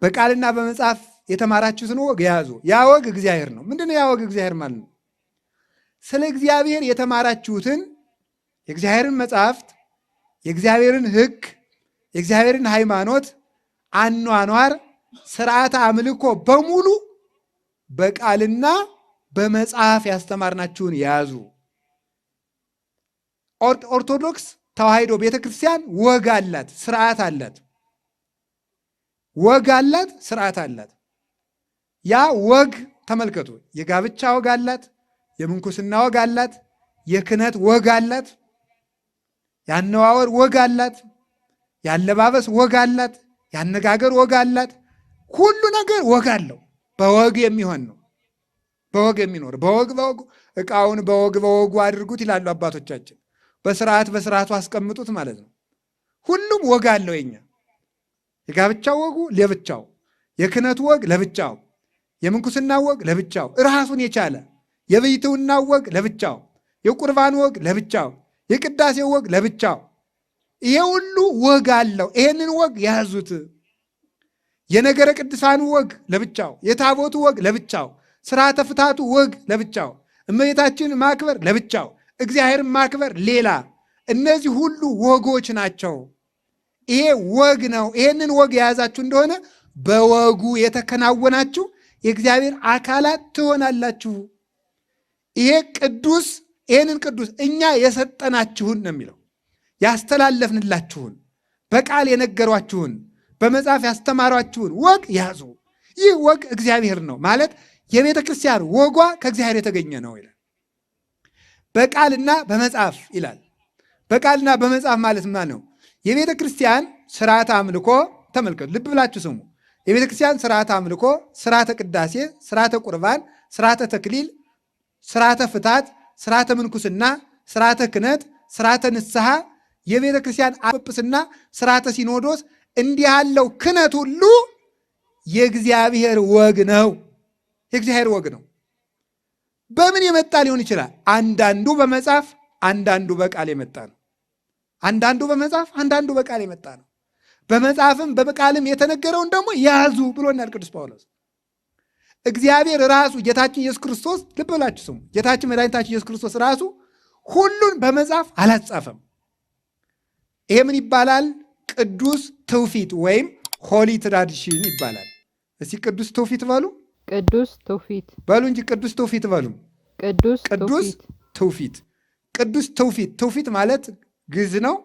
በቃልና በመጽሐፍ የተማራችሁትን ወግ ያዙ። ያ ወግ እግዚአብሔር ነው። ምንድነው ያ ወግ እግዚአብሔር ማለት ነው? ስለ እግዚአብሔር የተማራችሁትን የእግዚአብሔርን መጽሐፍት፣ የእግዚአብሔርን ሕግ፣ የእግዚአብሔርን ሃይማኖት፣ አኗኗር፣ ስርዓተ አምልኮ በሙሉ በቃልና በመጽሐፍ ያስተማርናችሁን ያዙ። ኦርቶዶክስ ተዋሕዶ ቤተክርስቲያን ወግ አላት፣ ስርዓት አላት። ወግ አላት፣ ስርዓት አላት። ያ ወግ ተመልከቱ። የጋብቻ ወግ አላት፣ የምንኩስና ወግ አላት፣ የክህነት ወግ አላት፣ የአነዋወር ወግ አላት፣ የአለባበስ ወግ አላት፣ የአነጋገር ወግ አላት። ሁሉ ነገር ወግ አለው። በወግ የሚሆን ነው። በወግ የሚኖር በወግ ዕቃውን በወጉ አድርጉት ይላሉ አባቶቻችን። በስርዓቱ አስቀምጡት ማለት ነው። ሁሉም ወግ አለው። የኛ የጋብቻው ወጉ ለብቻው፣ የክህነቱ ወግ ለብቻው፣ የምንኩስና ወግ ለብቻው ራሱን የቻለ፣ የብሕትውና ወግ ለብቻው፣ የቁርባን ወግ ለብቻው፣ የቅዳሴው ወግ ለብቻው። ይሄ ሁሉ ወግ አለው። ይሄንን ወግ ያዙት። የነገረ ቅዱሳኑ ወግ ለብቻው፣ የታቦቱ ወግ ለብቻው፣ ስርዓተ ፍታቱ ወግ ለብቻው፣ እመቤታችንን ማክበር ለብቻው፣ እግዚአብሔርን ማክበር ሌላ። እነዚህ ሁሉ ወጎች ናቸው። ይሄ ወግ ነው። ይሄንን ወግ የያዛችሁ እንደሆነ በወጉ የተከናወናችሁ የእግዚአብሔር አካላት ትሆናላችሁ። ይሄ ቅዱስ ይሄንን ቅዱስ እኛ የሰጠናችሁን ነው የሚለው፣ ያስተላለፍንላችሁን፣ በቃል የነገሯችሁን፣ በመጽሐፍ ያስተማሯችሁን ወግ ያዙ። ይህ ወግ እግዚአብሔር ነው ማለት የቤተ ክርስቲያን ወጓ ከእግዚአብሔር የተገኘ ነው ይላል። በቃልና በመጽሐፍ ይላል። በቃልና በመጽሐፍ ማለት ማለት ነው የቤተ ክርስቲያን ስርዓተ አምልኮ ተመልከቱ፣ ልብ ብላችሁ ስሙ። የቤተ ክርስቲያን ስርዓተ አምልኮ፣ ስርዓተ ቅዳሴ፣ ስርዓተ ቁርባን፣ ስርዓተ ተክሊል፣ ስርዓተ ፍታት፣ ስርዓተ ምንኩስና፣ ስርዓተ ክህነት፣ ስርዓተ ንስሐ፣ የቤተ ክርስቲያን ጵጵስና፣ ስርዓተ ሲኖዶስ፣ እንዲህ ያለው ክህነት ሁሉ የእግዚአብሔር ወግ ነው። የእግዚአብሔር ወግ ነው። በምን የመጣ ሊሆን ይችላል? አንዳንዱ በመጽሐፍ አንዳንዱ በቃል የመጣ ነው። አንዳንዱ በመጽሐፍ አንዳንዱ በቃል የመጣ ነው። በመጽሐፍም በቃልም የተነገረውን ደግሞ ያዙ ብሎናል ቅዱስ ጳውሎስ። እግዚአብሔር ራሱ ጌታችን ኢየሱስ ክርስቶስ ልብ ብላችሁ ስሙ። ጌታችን መድኃኒታችን ኢየሱስ ክርስቶስ ራሱ ሁሉን በመጽሐፍ አላጻፈም። ይሄ ምን ይባላል? ቅዱስ ትውፊት ወይም ሆሊ ትራዲሽን ይባላል። እስቲ ቅዱስ ትውፊት በሉ። ቅዱስ ትውፊት በሉ እንጂ ቅዱስ ትውፊት በሉ። ቅዱስ ትውፊት። ቅዱስ ትውፊት። ትውፊት ማለት ግዕዝ ነው።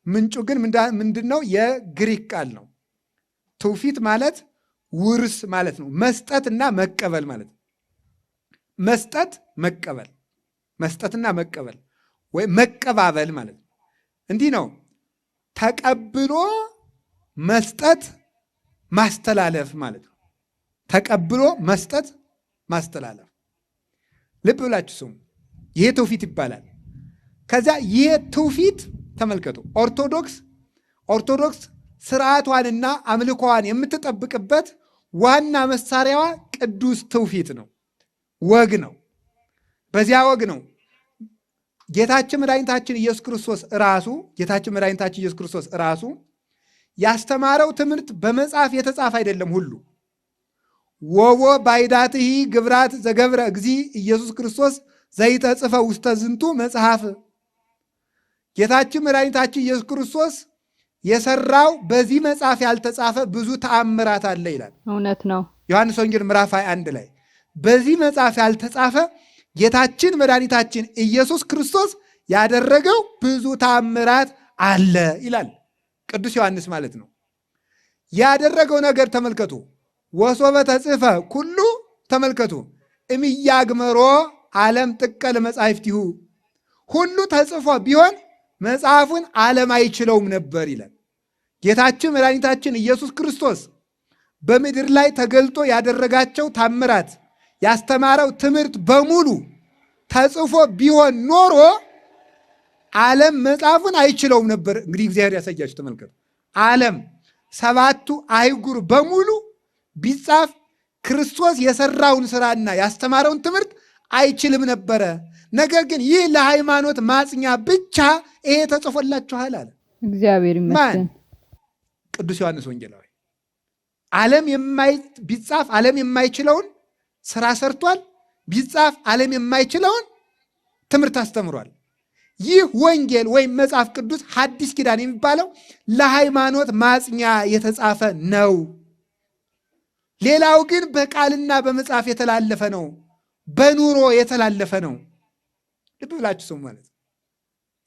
ምንጩ ግን ምንድን ነው? የግሪክ ቃል ነው። ትውፊት ማለት ውርስ ማለት ነው። መስጠትና መቀበል ማለት ነው። መስጠት መቀበል፣ መስጠትና መቀበል ወይም መቀባበል ማለት ነው። እንዲህ ነው። ተቀብሎ መስጠት ማስተላለፍ ማለት ነው። ተቀብሎ መስጠት ማስተላለፍ። ልብ ብላችሁ ስሙ። ይሄ ትውፊት ይባላል። ከዚያ ይሄ ትውፊት ተመልከቱ። ኦርቶዶክስ ስርዓቷንና አምልኮዋን የምትጠብቅበት ዋና መሳሪያዋ ቅዱስ ትውፊት ነው፣ ወግ ነው። በዚያ ወግ ነው ጌታችን መድኃኒታችን ኢየሱስ ክርስቶስ ራሱ ያስተማረው ትምህርት በመጽሐፍ የተጻፈ አይደለም። ሁሉ ወቦ ባይዳትሂ ግብራት ዘገብረ እግዚ ኢየሱስ ክርስቶስ ዘይተጽፈ ውስተ ዝንቱ መጽሐፍ። ጌታችን መድኃኒታችን ኢየሱስ ክርስቶስ የሰራው በዚህ መጽሐፍ ያልተጻፈ ብዙ ተአምራት አለ ይላል። እውነት ነው። ዮሐንስ ወንጌል ምዕራፍ 21 ላይ በዚህ መጽሐፍ ያልተጻፈ ጌታችን መድኃኒታችን ኢየሱስ ክርስቶስ ያደረገው ብዙ ተአምራት አለ ይላል ቅዱስ ዮሐንስ ማለት ነው። ያደረገው ነገር ተመልከቱ። ወሶበ ተጽፈ ኩሉ ተመልከቱ እምያግመሮ ዓለም ጥቀለ መጻሕፍቲሁ። ሁሉ ተጽፎ ቢሆን መጽሐፉን ዓለም አይችለውም ነበር ይላል። ጌታችን መድኃኒታችን ኢየሱስ ክርስቶስ በምድር ላይ ተገልጦ ያደረጋቸው ታምራት፣ ያስተማረው ትምህርት በሙሉ ተጽፎ ቢሆን ኖሮ ዓለም መጽሐፉን አይችለውም ነበር። እንግዲህ እግዚአብሔር ያሳያችሁ ተመልከቱ። ዓለም ሰባቱ አይጉር በሙሉ ቢጻፍ ክርስቶስ የሰራውን ስራና ያስተማረውን ትምህርት አይችልም ነበረ። ነገር ግን ይህ ለሃይማኖት ማጽኛ ብቻ ይሄ ተጽፎላችኋል አለ። እግዚአብሔር ይመስገን። ቅዱስ ዮሐንስ ወንጌላዊ ቢጻፍ ዓለም የማይችለውን ስራ ሰርቷል። ቢጻፍ ዓለም የማይችለውን ትምህርት አስተምሯል። ይህ ወንጌል ወይም መጽሐፍ ቅዱስ ሐዲስ ኪዳን የሚባለው ለሃይማኖት ማጽኛ የተጻፈ ነው። ሌላው ግን በቃልና በመጽሐፍ የተላለፈ ነው፣ በኑሮ የተላለፈ ነው። ልብ ብላችሁ ስሙ ማለት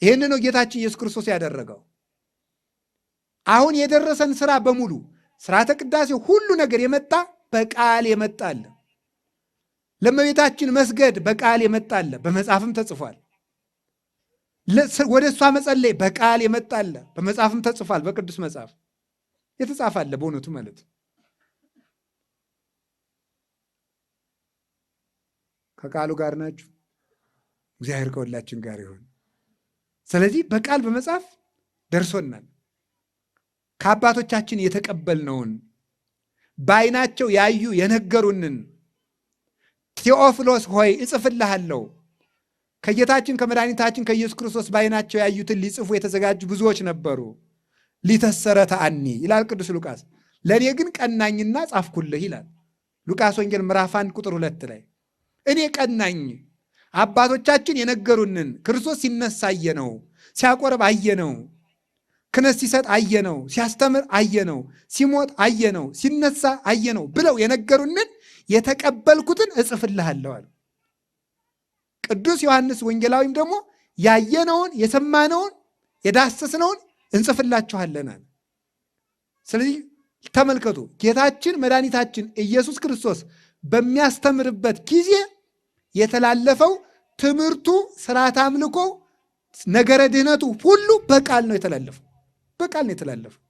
ይህን ነው ጌታችን ኢየሱስ ክርስቶስ ያደረገው። አሁን የደረሰን ስራ በሙሉ ስርዓተ ቅዳሴ ሁሉ ነገር የመጣ በቃል የመጣለ። ለእመቤታችን መስገድ በቃል የመጣለ፣ በመጽሐፍም ተጽፏል። ወደ እሷ መጸለይ በቃል የመጣለ፣ በመጽሐፍም ተጽፏል። በቅዱስ መጽሐፍ የተጻፋለ በእውነቱ ማለት ከቃሉ ጋር ናችሁ። እግዚአብሔር ከሁላችን ጋር ይሁን። ስለዚህ በቃል በመጽሐፍ ደርሶናል። ከአባቶቻችን የተቀበልነውን በዓይናቸው ያዩ የነገሩንን ቴዎፍሎስ ሆይ እጽፍልሃለሁ፣ ከጌታችን ከመድኃኒታችን ከኢየሱስ ክርስቶስ በዓይናቸው ያዩትን ሊጽፉ የተዘጋጁ ብዙዎች ነበሩ። ሊተሰረ ተአኒ ይላል ቅዱስ ሉቃስ። ለእኔ ግን ቀናኝና ጻፍኩልህ ይላል ሉቃስ ወንጌል ምዕራፍ 1 ቁጥር 2 ላይ። እኔ ቀናኝ አባቶቻችን የነገሩንን ክርስቶስ ሲነሳ አየነው፣ ሲያቆርብ አየነው፣ ክህነት ሲሰጥ አየነው፣ ሲያስተምር አየነው፣ ሲሞት አየነው፣ ሲነሳ አየነው ብለው የነገሩንን የተቀበልኩትን እጽፍልሃለሁ አለ። ቅዱስ ዮሐንስ ወንጌላዊም ደግሞ ያየነውን የሰማነውን የዳሰስነውን እንጽፍላችኋለን አለ። ስለዚህ ተመልከቱ፣ ጌታችን መድኃኒታችን ኢየሱስ ክርስቶስ በሚያስተምርበት ጊዜ የተላለፈው ትምህርቱ፣ ስርዓት አምልኮ፣ ነገረ ድህነቱ ሁሉ በቃል ነው የተላለፈው። በቃል ነው የተላለፈው።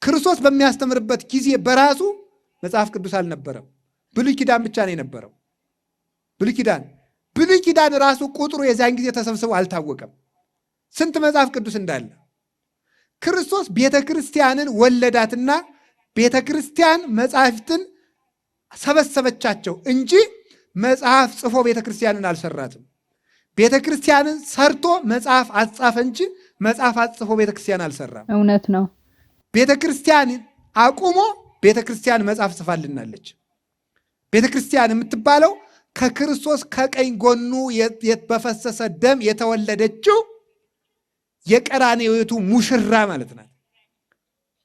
ክርስቶስ በሚያስተምርበት ጊዜ በራሱ መጽሐፍ ቅዱስ አልነበረም። ብሉይ ኪዳን ብቻ ነው የነበረው። ብሉይ ኪዳን ራሱ ቁጥሩ የዚያን ጊዜ ተሰብስቦ አልታወቀም፣ ስንት መጽሐፍ ቅዱስ እንዳለ። ክርስቶስ ቤተ ክርስቲያንን ወለዳትና ቤተ ክርስቲያን መጽሐፍትን ሰበሰበቻቸው እንጂ መጽሐፍ ጽፎ ቤተ ክርስቲያንን አልሰራትም። ቤተ ክርስቲያንን ሰርቶ መጽሐፍ አጻፈ እንጂ መጽሐፍ አጽፎ ቤተ ክርስቲያን አልሰራም። እውነት ነው። ቤተ ክርስቲያን አቁሞ ቤተ ክርስቲያን መጽሐፍ ጽፋልናለች። ቤተ ክርስቲያን የምትባለው ከክርስቶስ ከቀኝ ጎኑ በፈሰሰ ደም የተወለደችው የቀራንዮቱ ሙሽራ ማለት ናት።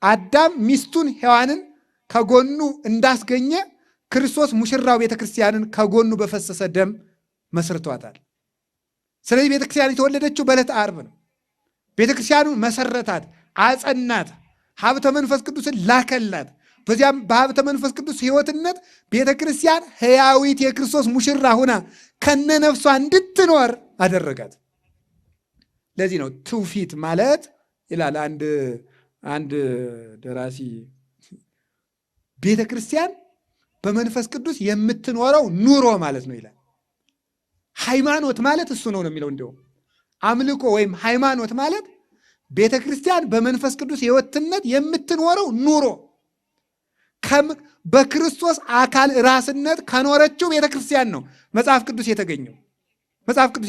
አዳም ሚስቱን ሔዋንን ከጎኑ እንዳስገኘ ክርስቶስ ሙሽራው ቤተ ክርስቲያንን ከጎኑ በፈሰሰ ደም መስርቷታል። ስለዚህ ቤተ ክርስቲያን የተወለደችው በዕለተ ዓርብ ነው። ቤተ ክርስቲያኑን መሰረታት፣ አጸናት፣ ሀብተ መንፈስ ቅዱስን ላከላት። በዚያም በሀብተ መንፈስ ቅዱስ ሕይወትነት ቤተ ክርስቲያን ሕያዊት የክርስቶስ ሙሽራ ሁና ከነነፍሷ እንድትኖር አደረጋት። ለዚህ ነው ትውፊት ማለት ይላል አንድ ደራሲ፣ ቤተ ክርስቲያን በመንፈስ ቅዱስ የምትኖረው ኑሮ ማለት ነው ይላል። ሃይማኖት ማለት እሱ ነው የሚለው። እንዲሁም አምልኮ ወይም ሃይማኖት ማለት ቤተ ክርስቲያን በመንፈስ ቅዱስ ሕይወትነት የምትኖረው ኑሮ በክርስቶስ አካል ራስነት ከኖረችው ቤተ ክርስቲያን ነው መጽሐፍ ቅዱስ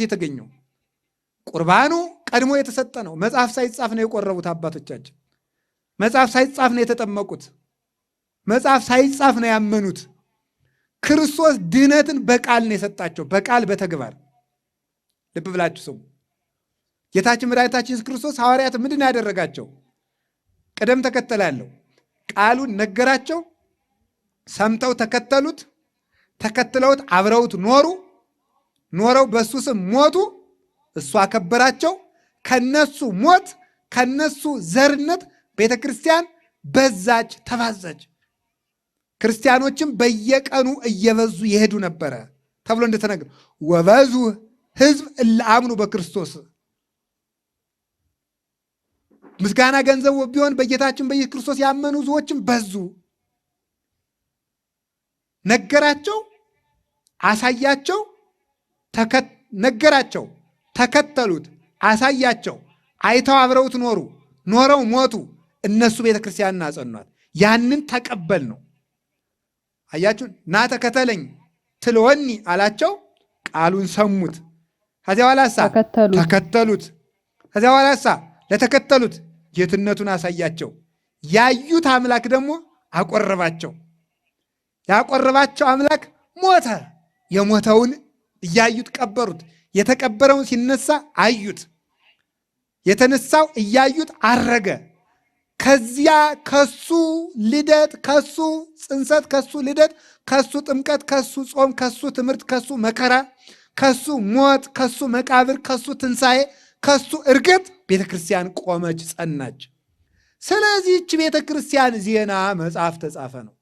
የተገኘው። ቁርባኑ ቀድሞ የተሰጠ ነው። መጽሐፍ ሳይጻፍ ነው የቆረቡት አባቶቻችን። መጽሐፍ ሳይጻፍ ነው የተጠመቁት። መጽሐፍ ሳይጻፍ ነው ያመኑት። ክርስቶስ ድህነትን በቃል ነው የሰጣቸው፣ በቃል በተግባር። ልብ ብላችሁ ስሙ። ጌታችን መድኃኒታችን ኢየሱስ ክርስቶስ ሐዋርያት ምንድን ያደረጋቸው? ቅደም ተከተል ያለው ቃሉን ነገራቸው፣ ሰምተው ተከተሉት፣ ተከትለውት አብረውት ኖረው በእሱ ስም ሞቱ። እሱ አከበራቸው። ከነሱ ሞት ከነሱ ዘርነት ቤተ ክርስቲያን በዛች ተባዛች። ክርስቲያኖችም በየቀኑ እየበዙ ይሄዱ ነበረ ተብሎ እንደተነገረ ወበዙ ሕዝብ እለ አምኑ በክርስቶስ። ምስጋና ገንዘቡ ቢሆን በጌታችን በኢየሱስ ክርስቶስ ያመኑ ብዙዎችም በዙ። ነገራቸው፣ አሳያቸው፣ ነገራቸው፣ ተከተሉት፣ አሳያቸው፣ አይተው አብረውት ኖረው ሞቱ። እነሱ ቤተ ክርስቲያንን አጸኗት። ያንን ተቀበል ነው። አያችሁ፣ ና ተከተለኝ ትልወኒ አላቸው። ቃሉን ሰሙት። ከዚያ በኋላሳ ተከተሉት። ከዚያ በኋላሳ ለተከተሉት ጌትነቱን አሳያቸው። ያዩት አምላክ ደግሞ አቆረባቸው። ያቆረባቸው አምላክ ሞተ። የሞተውን እያዩት ቀበሩት። የተቀበረውን ሲነሳ አዩት። የተነሳው እያዩት አረገ። ከዚያ ከሱ ልደት፣ ከሱ ጽንሰት፣ ከሱ ልደት፣ ከሱ ጥምቀት፣ ከሱ ጾም፣ ከሱ ትምህርት፣ ከሱ መከራ፣ ከሱ ሞት፣ ከሱ መቃብር፣ ከሱ ትንሣኤ፣ ከሱ እርገት ቤተ ክርስቲያን ቆመች፣ ጸናች። ስለዚህች ቤተ ክርስቲያን ዜና መጽሐፍ ተጻፈ ነው።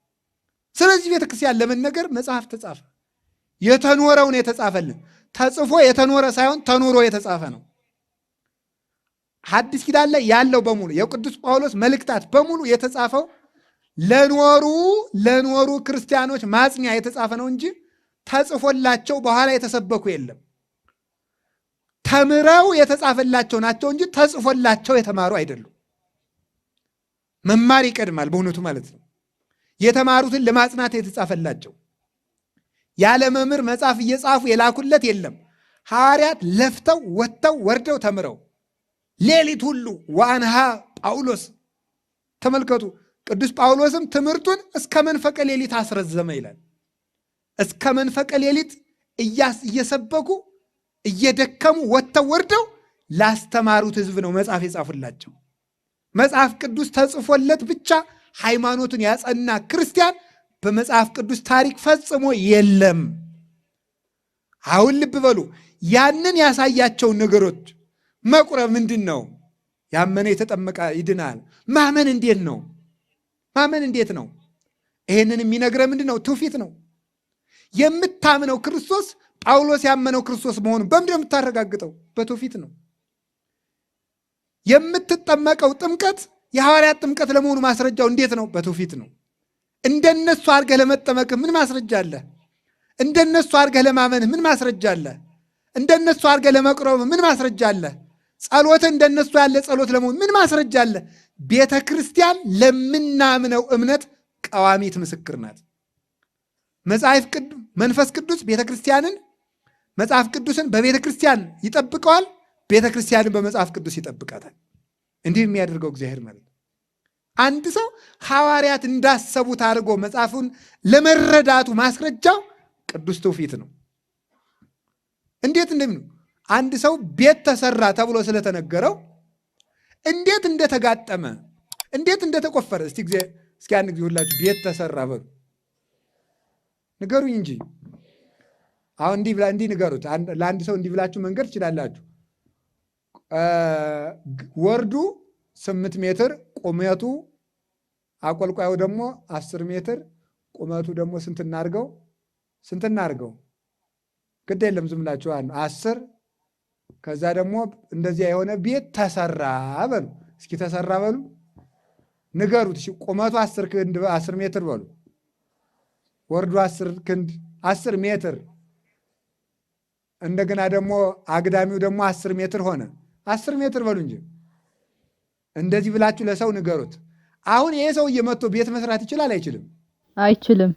ስለዚህ ቤተ ክርስቲያን ለመነገር መጽሐፍ ተጻፈ። የተኖረውን የተጻፈልን ተጽፎ የተኖረ ሳይሆን ተኖሮ የተጻፈ ነው። ሐዲስ ኪዳን ላይ ያለው በሙሉ የቅዱስ ጳውሎስ መልእክታት በሙሉ የተጻፈው ለኖሩ ክርስቲያኖች ማጽኛ የተጻፈ ነው እንጂ ተጽፎላቸው በኋላ የተሰበኩ የለም። ተምረው የተጻፈላቸው ናቸው እንጂ ተጽፎላቸው የተማሩ አይደሉም። መማር ይቀድማል በእውነቱ ማለት ነው። የተማሩትን ለማጽናት የተጻፈላቸው ያለ መምህር መጽሐፍ እየጻፉ የላኩለት የለም። ሐዋርያት ለፍተው ወጥተው ወርደው ተምረው ሌሊት ሁሉ ወአንሃ ጳውሎስ ተመልከቱ። ቅዱስ ጳውሎስም ትምህርቱን እስከ መንፈቀ ሌሊት አስረዘመ ይላል። እስከ መንፈቀ ሌሊት እየሰበኩ እየደከሙ ወጥተው ወርደው ላስተማሩት ሕዝብ ነው መጽሐፍ የጻፉላቸው። መጽሐፍ ቅዱስ ተጽፎለት ብቻ ሃይማኖትን ያጸና ክርስቲያን በመጽሐፍ ቅዱስ ታሪክ ፈጽሞ የለም። አሁን ልብ በሉ። ያንን ያሳያቸውን ነገሮች መቁረብ ምንድን ነው? ያመነ የተጠመቀ ይድናል። ማመን እንዴት ነው? ማመን እንዴት ነው? ይሄንን የሚነግረ ምንድን ነው? ትውፊት ነው። የምታምነው ክርስቶስ ጳውሎስ ያመነው ክርስቶስ መሆኑን በምንድን ነው የምታረጋግጠው? በትውፊት ነው። የምትጠመቀው ጥምቀት የሐዋርያት ጥምቀት ለመሆኑ ማስረጃው እንዴት ነው? በትውፊት ነው። እንደነሱ አድርገህ ለመጠመቅ ምን ማስረጃ አለ? እንደነሱ አድርገህ ለማመንህ ምን ማስረጃ አለ? እንደነሱ አድርገህ ለመቅረብ ምን ማስረጃ አለ? ጸሎትህ እንደነሱ ያለ ጸሎት ለመሆን ምን ማስረጃ አለ? ቤተ ክርስቲያን ለምናምነው እምነት ቀዋሚት ምስክር ናት። መንፈስ ቅዱስ ቤተ ክርስቲያንን መጽሐፍ ቅዱስን በቤተ ክርስቲያን ይጠብቀዋል። ቤተ ክርስቲያንን በመጽሐፍ ቅዱስ ይጠብቃታል። እንዲህ የሚያደርገው እግዚአብሔር ማለት ነው። አንድ ሰው ሐዋርያት እንዳሰቡት አድርጎ መጽሐፉን ለመረዳቱ ማስረጃው ቅዱስ ትውፊት ነው። እንዴት እንደምን አንድ ሰው ቤት ተሰራ ተብሎ ስለተነገረው እንዴት እንደተጋጠመ እንዴት እንደተቆፈረ እስኪ አንድ ጊዜ ሁላችሁ ቤት ተሰራ በሉ ንገሩኝ እንጂ። አሁን እንዲህ ንገሩት። ለአንድ ሰው እንዲህ ብላችሁ መንገድ ትችላላችሁ። ወርዱ 8 ሜትር ቁመቱ አቆልቋዩ ደግሞ 10 ሜትር ቁመቱ ደግሞ ስንት እናድርገው? ግድ የለም ዝም ብላችሁ 10 ከዛ ደግሞ እንደዚያ የሆነ ቤት ተሰራ በሉ እስኪ። ተሰራ በሉ ንገሩት። እሺ ቁመቱ 10 ሜትር በሉ። ወርዱ 10 ሜትር እንደገና ደግሞ አግዳሚው ደግሞ 10 ሜትር ሆነ። 10 ሜትር በሉ እንጂ እንደዚህ ብላችሁ ለሰው ንገሩት። አሁን ይሄ ሰውዬ መጥቶ ቤት መስራት ይችላል አይችልም? አይችልም።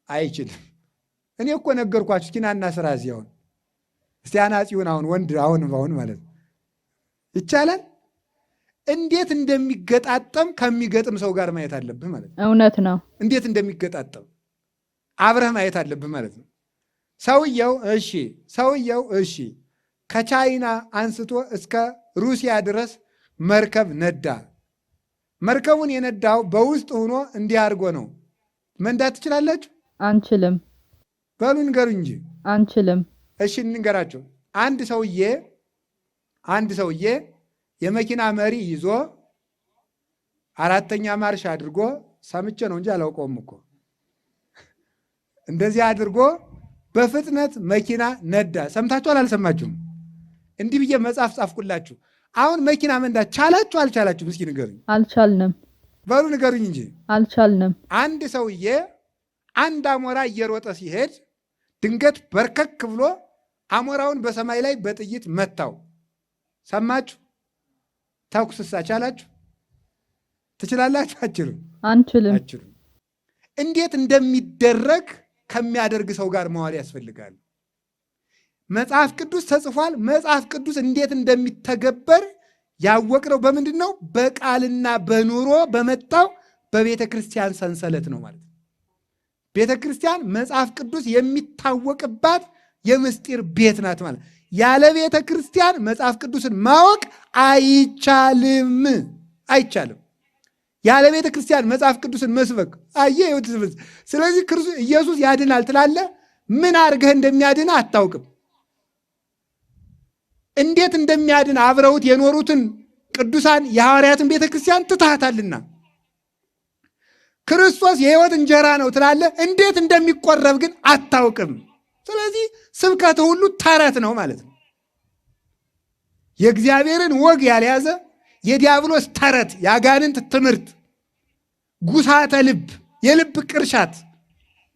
አይችልም። እኔ እኮ ነገርኳችሁ። እስኪ ናና ስራ እዚህ አሁን እስቲ አናጺውን አሁን ወንድ አሁን ማለት ይቻላል? እንዴት እንደሚገጣጠም ከሚገጥም ሰው ጋር ማየት አለብህ ማለት ነው። እውነት ነው። እንዴት እንደሚገጣጠም አብረህ ማየት አለብህ ማለት ነው። ሰውየው እሺ ከቻይና አንስቶ እስከ ሩሲያ ድረስ መርከብ ነዳ። መርከቡን የነዳው በውስጥ ሆኖ እንዲህ አድርጎ ነው። መንዳት ትችላላችሁ? አንችልም። በሉ ንገሩ እንጂ። አንችልም። እሺ እንንገራቸው። አንድ ሰውዬ የመኪና መሪ ይዞ 4ኛ ማርሽ አድርጎ ሰምቼ ነው እንጂ አላውቀውም እኮ እንደዚህ አድርጎ በፍጥነት መኪና ነዳ። ሰምታችኋል? አልሰማችሁም? እንዲህ ብዬ መጽሐፍ ጻፍኩላችሁ። አሁን መኪና መንዳት ቻላችሁ አልቻላችሁም? እስኪ ንገሩኝ። አልቻልንም። በሉ ንገሩኝ እንጂ። አልቻልንም። አንድ ሰውዬ አንድ አሞራ እየሮጠ ሲሄድ ድንገት በርከክ ብሎ አሞራውን በሰማይ ላይ በጥይት መታው። ሰማችሁ? ተኩስሳ ቻላችሁ? ትችላላችሁ? አትችሉም? አንችልም። እንዴት እንደሚደረግ ከሚያደርግ ሰው ጋር መዋል ያስፈልጋል። መጽሐፍ ቅዱስ ተጽፏል። መጽሐፍ ቅዱስ እንዴት እንደሚተገበር ያወቅነው በምንድን ነው? በቃልና በኑሮ በመጣው በቤተ ክርስቲያን ሰንሰለት ነው ማለት ነው። ቤተ ክርስቲያን መጽሐፍ ቅዱስ የሚታወቅባት የምስጢር ቤት ናት ማለት። ያለ ቤተ ክርስቲያን መጽሐፍ ቅዱስን ማወቅ አይቻልም፣ አይቻልም። ያለ ቤተ ክርስቲያን መጽሐፍ ቅዱስን መስበክ ስለዚህ ኢየሱስ ያድናል ትላለህ፣ ምን አድርገህ እንደሚያድን አታውቅም። እንዴት እንደሚያድን አብረውት የኖሩትን ቅዱሳን የሐዋርያትን ቤተ ክርስቲያን ትታታልና። ክርስቶስ የሕይወት እንጀራ ነው ትላለህ፣ እንዴት እንደሚቆረብ ግን አታውቅም። ስለዚህ ስብከት ሁሉ ተረት ነው ማለት ነው። የእግዚአብሔርን ወግ ያልያዘ የዲያብሎስ ተረት፣ የአጋንንት ትምህርት፣ ጉሳተ ልብ፣ የልብ ቅርሻት፣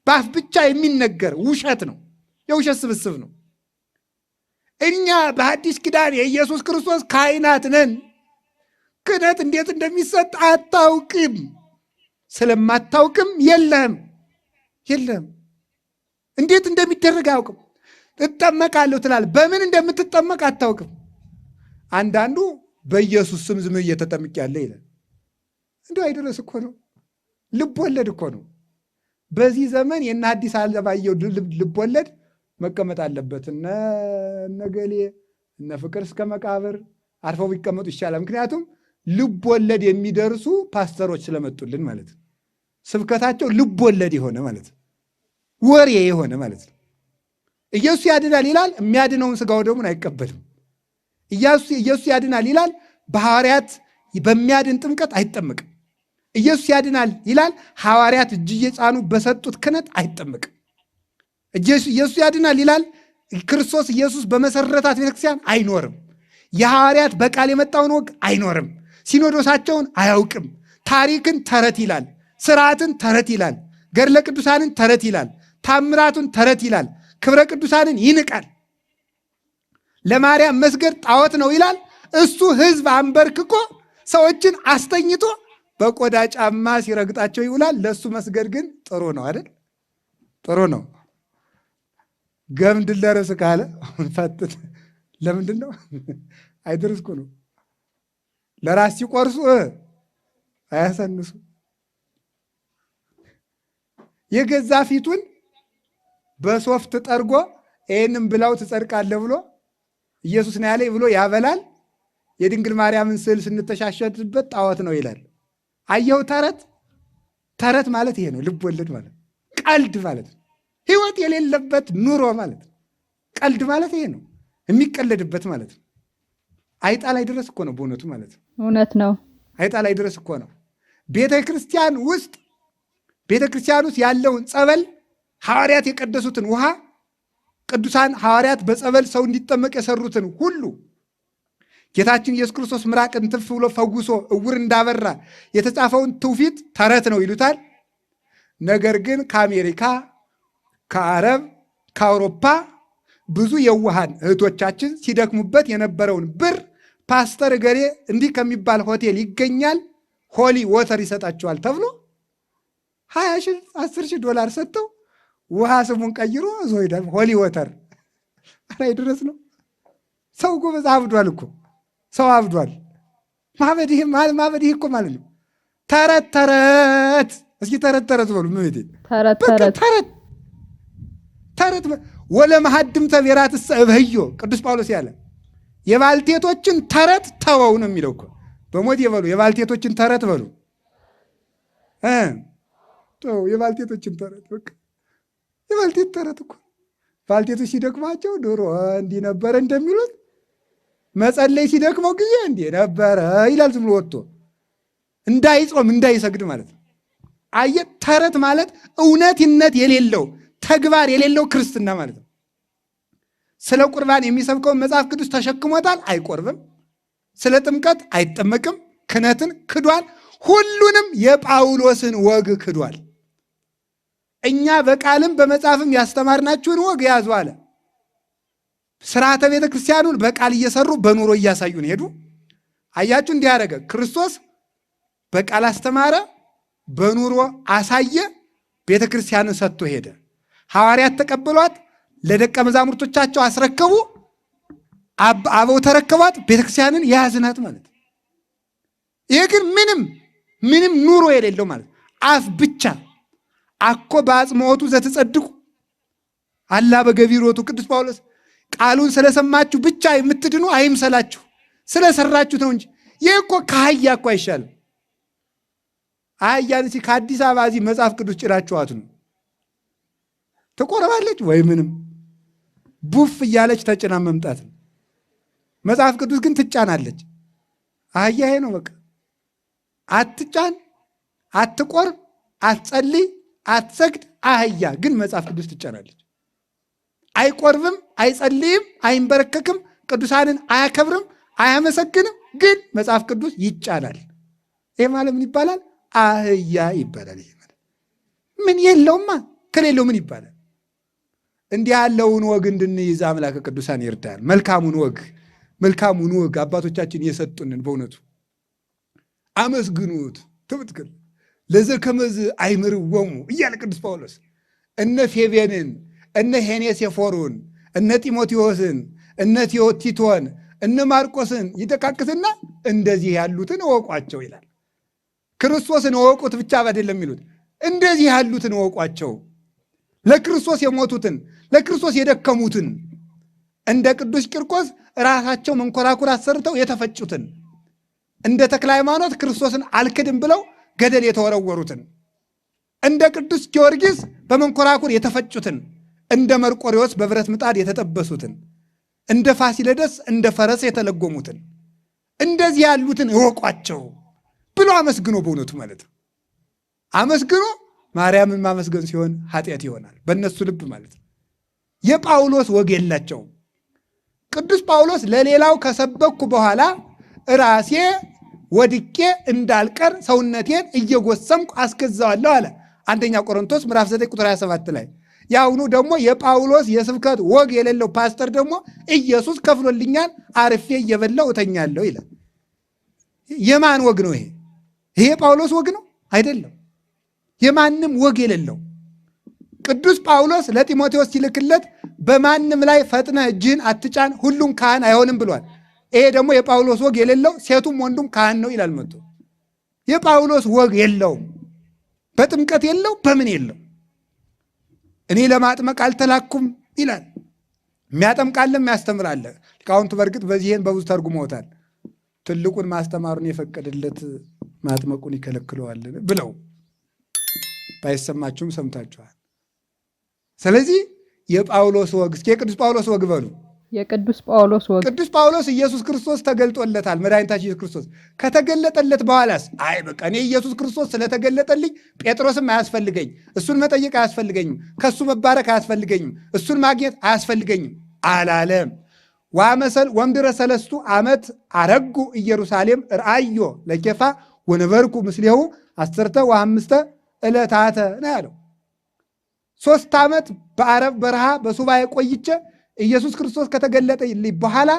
በአፍ ብቻ የሚነገር ውሸት ነው። የውሸት ስብስብ ነው። እኛ በሐዲስ ኪዳን የኢየሱስ ክርስቶስ ካህናት ነን። ክህነት እንዴት እንደሚሰጥ አታውቅም። ስለማታውቅም የለም። እንዴት እንደሚደረግ አያውቅም። እጠመቃለሁ ትላለህ፣ በምን እንደምትጠመቅ አታውቅም። አንዳንዱ በኢየሱስ ስም ዝም እየተጠምቅ ያለ ይላል። እንደው አይደረስ እኮ ነው፣ ልብ ወለድ እኮ ነው። በዚህ ዘመን የእነ ሐዲስ ዓለማየሁ ልብ ወለድ መቀመጥ አለበት። እነ ገሌ እነ ፍቅር እስከ መቃብር አርፈው ቢቀመጡ ይሻላል። ምክንያቱም ልብ ወለድ የሚደርሱ ፓስተሮች ስለመጡልን ማለት ነው። ስብከታቸው ልብ ወለድ የሆነ ማለት ነው፣ ወሬ የሆነ ማለት ነው። ኢየሱስ ያድናል ይላል፣ የሚያድነውን ሥጋው ደሙን አይቀበልም። ኢየሱስ ያድናል ይላል፣ በሐዋርያት በሚያድን ጥምቀት አይጠመቅም። ኢየሱስ ያድናል ይላል፣ ሐዋርያት እጅ እየጫኑ በሰጡት ክህነት አይጠመቅም። ኢየሱስ ያድናል ይላል፣ ክርስቶስ ኢየሱስ በመሰረታት ቤተክርስቲያን አይኖርም። የሐዋርያት በቃል የመጣውን ወግ አይኖርም። ሲኖዶሳቸውን አያውቅም። ታሪክን ተረት ይላል፣ ስርዓትን ተረት ይላል፣ ገድለ ቅዱሳንን ተረት ይላል፣ ታምራቱን ተረት ይላል፣ ክብረ ቅዱሳንን ይንቃል። ለማርያም መስገድ ጣዖት ነው ይላል። እሱ ሕዝብ አንበርክኮ ሰዎችን አስተኝቶ በቆዳ ጫማ ሲረግጣቸው ይውላል። ለእሱ መስገድ ግን ጥሩ ነው አይደል? ጥሩ ነው። ገምድል ደረስ ካለ ፈትት ለምንድን ነው አይደርስኩ ነው። ለራስ ሲቆርሱ አያሰንሱ። የገዛ ፊቱን በሶፍት ጠርጎ ይህንም ብላው ትጸድቃለህ ብሎ ኢየሱስ ነው ያለኝ ብሎ ያበላል። የድንግል ማርያምን ስዕል ስንተሻሸትበት ጣዖት ነው ይላል። አየው ተረት ማለት ይሄ ነው። ልብ ወለድ ማለት ቀልድ ማለት ነው። ሕይወት የሌለበት ኑሮ ማለት ነው። ቀልድ ማለት ይሄ ነው፣ የሚቀለድበት ማለት ነው። አይጣ ላይ ድረስ እኮ ነው በእውነቱ ማለት ነው። እውነት ነው። አይጣ ላይ ድረስ እኮ ነው። ቤተ ክርስቲያን ውስጥ ያለውን ጸበል፣ ሐዋርያት የቀደሱትን ውሃ፣ ቅዱሳን ሐዋርያት በጸበል ሰው እንዲጠመቅ የሰሩትን ሁሉ ጌታችን ኢየሱስ ክርስቶስ ምራቅን ትፍ ብሎ ፈጉሶ እውር እንዳበራ የተጻፈውን ትውፊት ተረት ነው ይሉታል። ነገር ግን ከአሜሪካ፣ ከአረብ፣ ከአውሮፓ ብዙ የዋሃን እህቶቻችን ሲደክሙበት የነበረውን ብር ፓስተር ገሌ እንዲህ ከሚባል ሆቴል ይገኛል ሆሊ ወተር ይሰጣቸዋል ተብሎ 20 ሺህ 10 ሺህ $10 ሰጥተው ውሃ ስሙን ቀይሮ ዞ ሄዳል። ሆሊ ወተር አይ ድረስ ነው። ሰው ጎበዝ አብዷል እኮ ሰው አብዷል። ማበዲህ እኮ ማለት ነው። ተረት እስኪ ተረት በሉ ምን ቤቴ ተረት ወለ መሐድም ተቤራት ሰብህዮ ቅዱስ ጳውሎስ ያለ የባልቴቶችን ተረት ተወው ነው የሚለው እኮ። በሞት ይበሉ የባልቴቶችን ተረት በሉ ተው የባልቴቶችን ተረት በቃ የባልቴት ተረት እኮ። ባልቴቶች ሲደክማቸው ዶሮ እንዲህ ነበረ እንደሚሉት መጸለይ ሲደክመው ጊዜ እንዲህ ነበረ ይላል። ዝም ብሎ ወጥቶ እንዳይጾም እንዳይሰግድ ማለት ነው። አየህ ተረት ማለት እውነትነት የሌለው ተግባር የሌለው ክርስትና ማለት ነው። ስለ ቁርባን የሚሰብከውን መጽሐፍ ቅዱስ ተሸክሞታል፣ አይቆርብም። ስለ ጥምቀት አይጠመቅም፣ ክህነትን ክዷል። ሁሉንም የጳውሎስን ወግ ክዷል። እኛ በቃልም በመጽሐፍም ያስተማርናችሁን ወግ ያዙ አለ። ስርዓተ ቤተ ክርስቲያኑን በቃል እየሰሩ በኑሮ እያሳዩን ሄዱ። አያችሁ እንዲህ ያደረገ ክርስቶስ በቃል አስተማረ፣ በኑሮ አሳየ፣ ቤተ ክርስቲያንን ሰጥቶ ሄደ። ሐዋርያት ተቀበሏት፣ ለደቀ መዛሙርቶቻቸው አስረከቡ። አበው ተረከቧት፣ ቤተክርስቲያንን የያዝናት ማለት። ይሄ ግን ምንም ኑሮ የሌለው ማለት አፍ ብቻ። አኮ በአጽምዖቱ ዘትጸድቁ አላ በገቢሮቱ። ቅዱስ ጳውሎስ ቃሉን ስለሰማችሁ ብቻ የምትድኑ አይምሰላችሁ፣ ስለሰራችሁት ነው እንጂ። ይህ እኮ ከአህያ እኮ አይሻልም። አህያን ከአዲስ አበባ እዚህ መጽሐፍ ቅዱስ ጭራችኋት ነው ትቆርባለች ወይ ምንም ቡፍ እያለች ተጭና መምጣት ነው። መጽሐፍ ቅዱስ ግን ትጫናለች። አህያ ይሄ ነው በቃ። አትጫን፣ አትቆርብ፣ አትጸልይ፣ አትሰግድ። አህያ ግን መጽሐፍ ቅዱስ ትጫናለች። አይቆርብም፣ አይጸልይም፣ አይንበረከክም፣ ቅዱሳንን አያከብርም፣ አያመሰግንም። ግን መጽሐፍ ቅዱስ ይጫናል። ይሄ ማለት ምን ይባላል? አህያ ይባላል። ይሄ ማለት ምን የለውማ፣ ከሌለው ምን ይባላል? እንዲህ ያለውን ወግ እንድንይዝ አምላከ ቅዱሳን ይርዳል። መልካሙን ወግ አባቶቻችን የሰጡንን በእውነቱ አመስግኑት። ትብትክል ለዘከመዝ አይምርወሙ እያለ ቅዱስ ጳውሎስ እነ ፌቤንን፣ እነ ሄኔሴፎሩን፣ እነ ጢሞቴዎስን፣ እነ ቲቶን፣ እነ ማርቆስን ይጠቃቅስና እንደዚህ ያሉትን እወቋቸው ይላል። ክርስቶስን እወቁት ብቻ አይደለም የሚሉት፣ እንደዚህ ያሉትን እወቋቸው። ለክርስቶስ የሞቱትን፣ ለክርስቶስ የደከሙትን፣ እንደ ቅዱስ ቂርቆስ ራሳቸው መንኮራኩር አሰርተው የተፈጩትን፣ እንደ ተክለ ሃይማኖት ክርስቶስን አልክድም ብለው ገደል የተወረወሩትን፣ እንደ ቅዱስ ጊዮርጊስ በመንኮራኩር የተፈጩትን፣ እንደ መርቆሬዎስ በብረት ምጣድ የተጠበሱትን፣ እንደ ፋሲለደስ እንደ ፈረስ የተለጎሙትን፣ እንደዚህ ያሉትን እወቋቸው ብሎ አመስግኖ በእውነቱ ማለት ነው። አመስግኖ ማርያምን ማመስገን ሲሆን ኃጢአት ይሆናል በእነሱ ልብ ማለት ነው። የጳውሎስ ወግ የላቸውም። ቅዱስ ጳውሎስ ለሌላው ከሰበኩ በኋላ ራሴ ወድቄ እንዳልቀር ሰውነቴን እየጎሰምኩ አስገዛዋለሁ አለ። አንደኛ ቆሮንቶስ ምዕራፍ 9 ቁጥር 27 ላይ። ያሁኑ ደግሞ የጳውሎስ የስብከት ወግ የሌለው ፓስተር ደግሞ ኢየሱስ ከፍሎልኛል አርፌ እየበላው እተኛለሁ ይላል። የማን ወግ ነው ይሄ? ይሄ ጳውሎስ ወግ ነው አይደለም። የማንም ወግ የሌለው ቅዱስ ጳውሎስ ለጢሞቴዎስ ሲልክለት በማንም ላይ ፈጥነህ እጅህን አትጫን፣ ሁሉም ካህን አይሆንም ብሏል። ይሄ ደግሞ የጳውሎስ ወግ የሌለው ሴቱም ወንዱም ካህን ነው ይላል መጥቶ። የጳውሎስ ወግ የለውም። በጥምቀት የለው፣ በምን የለው። እኔ ለማጥመቅ አልተላኩም ይላል። የሚያጠምቃለ የሚያስተምራለ። ሊቃውንቱ በእርግጥ በዚህን በብዙ ተርጉመውታል። ትልቁን ማስተማሩን የፈቀደለት ማጥመቁን ይከለክለዋል ብለው ባይሰማችሁም ሰምታችኋል። ስለዚህ የጳውሎስ ወግ እስኪ የቅዱስ ጳውሎስ ወግ በሉ። የቅዱስ ጳውሎስ ወግ ቅዱስ ጳውሎስ ኢየሱስ ክርስቶስ ተገልጦለታል። መድኃኒታችን ኢየሱስ ክርስቶስ ከተገለጠለት በኋላስ አይ በቃ እኔ ኢየሱስ ክርስቶስ ስለተገለጠልኝ ጴጥሮስም አያስፈልገኝ፣ እሱን መጠየቅ አያስፈልገኝም፣ ከእሱ መባረክ አያስፈልገኝም፣ እሱን ማግኘት አያስፈልገኝም አላለም። ዋመሰል ወምድረ 3 ዓመት አረጉ ኢየሩሳሌም ርአዮ ለኬፋ ወነበርኩ ምስሌሁ 10 ወ5 ዕለታተ ነው ያለው። 3 ዓመት በአረብ በረሃ በሱባኤ ቆይቼ ኢየሱስ ክርስቶስ ከተገለጠልኝ በኋላ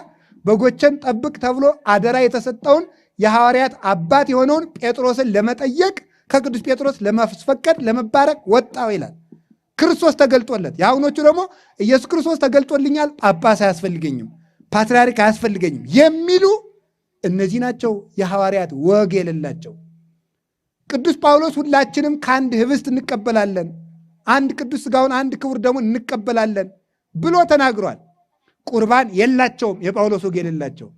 በጎችን ጠብቅ ተብሎ አደራ የተሰጠውን የሐዋርያት አባት የሆነውን ጴጥሮስን ለመጠየቅ ከቅዱስ ጴጥሮስ ለማስፈቀድ ለመባረክ ወጣው ይላል። ክርስቶስ ተገልጦለት፣ የአሁኖቹ ደግሞ ኢየሱስ ክርስቶስ ተገልጦልኛል፣ ጳጳስ አያስፈልገኝም፣ ፓትርያርክ አያስፈልገኝም የሚሉ እነዚህ ናቸው የሐዋርያት ወግ የሌላቸው። ቅዱስ ጳውሎስ ሁላችንም ከአንድ ህብስት እንቀበላለን፣ አንድ ቅዱስ ሥጋውን አንድ ክቡር ደሙን እንቀበላለን ብሎ ተናግሯል። ቁርባን የላቸውም የጳውሎስ ወግ የሌላቸው።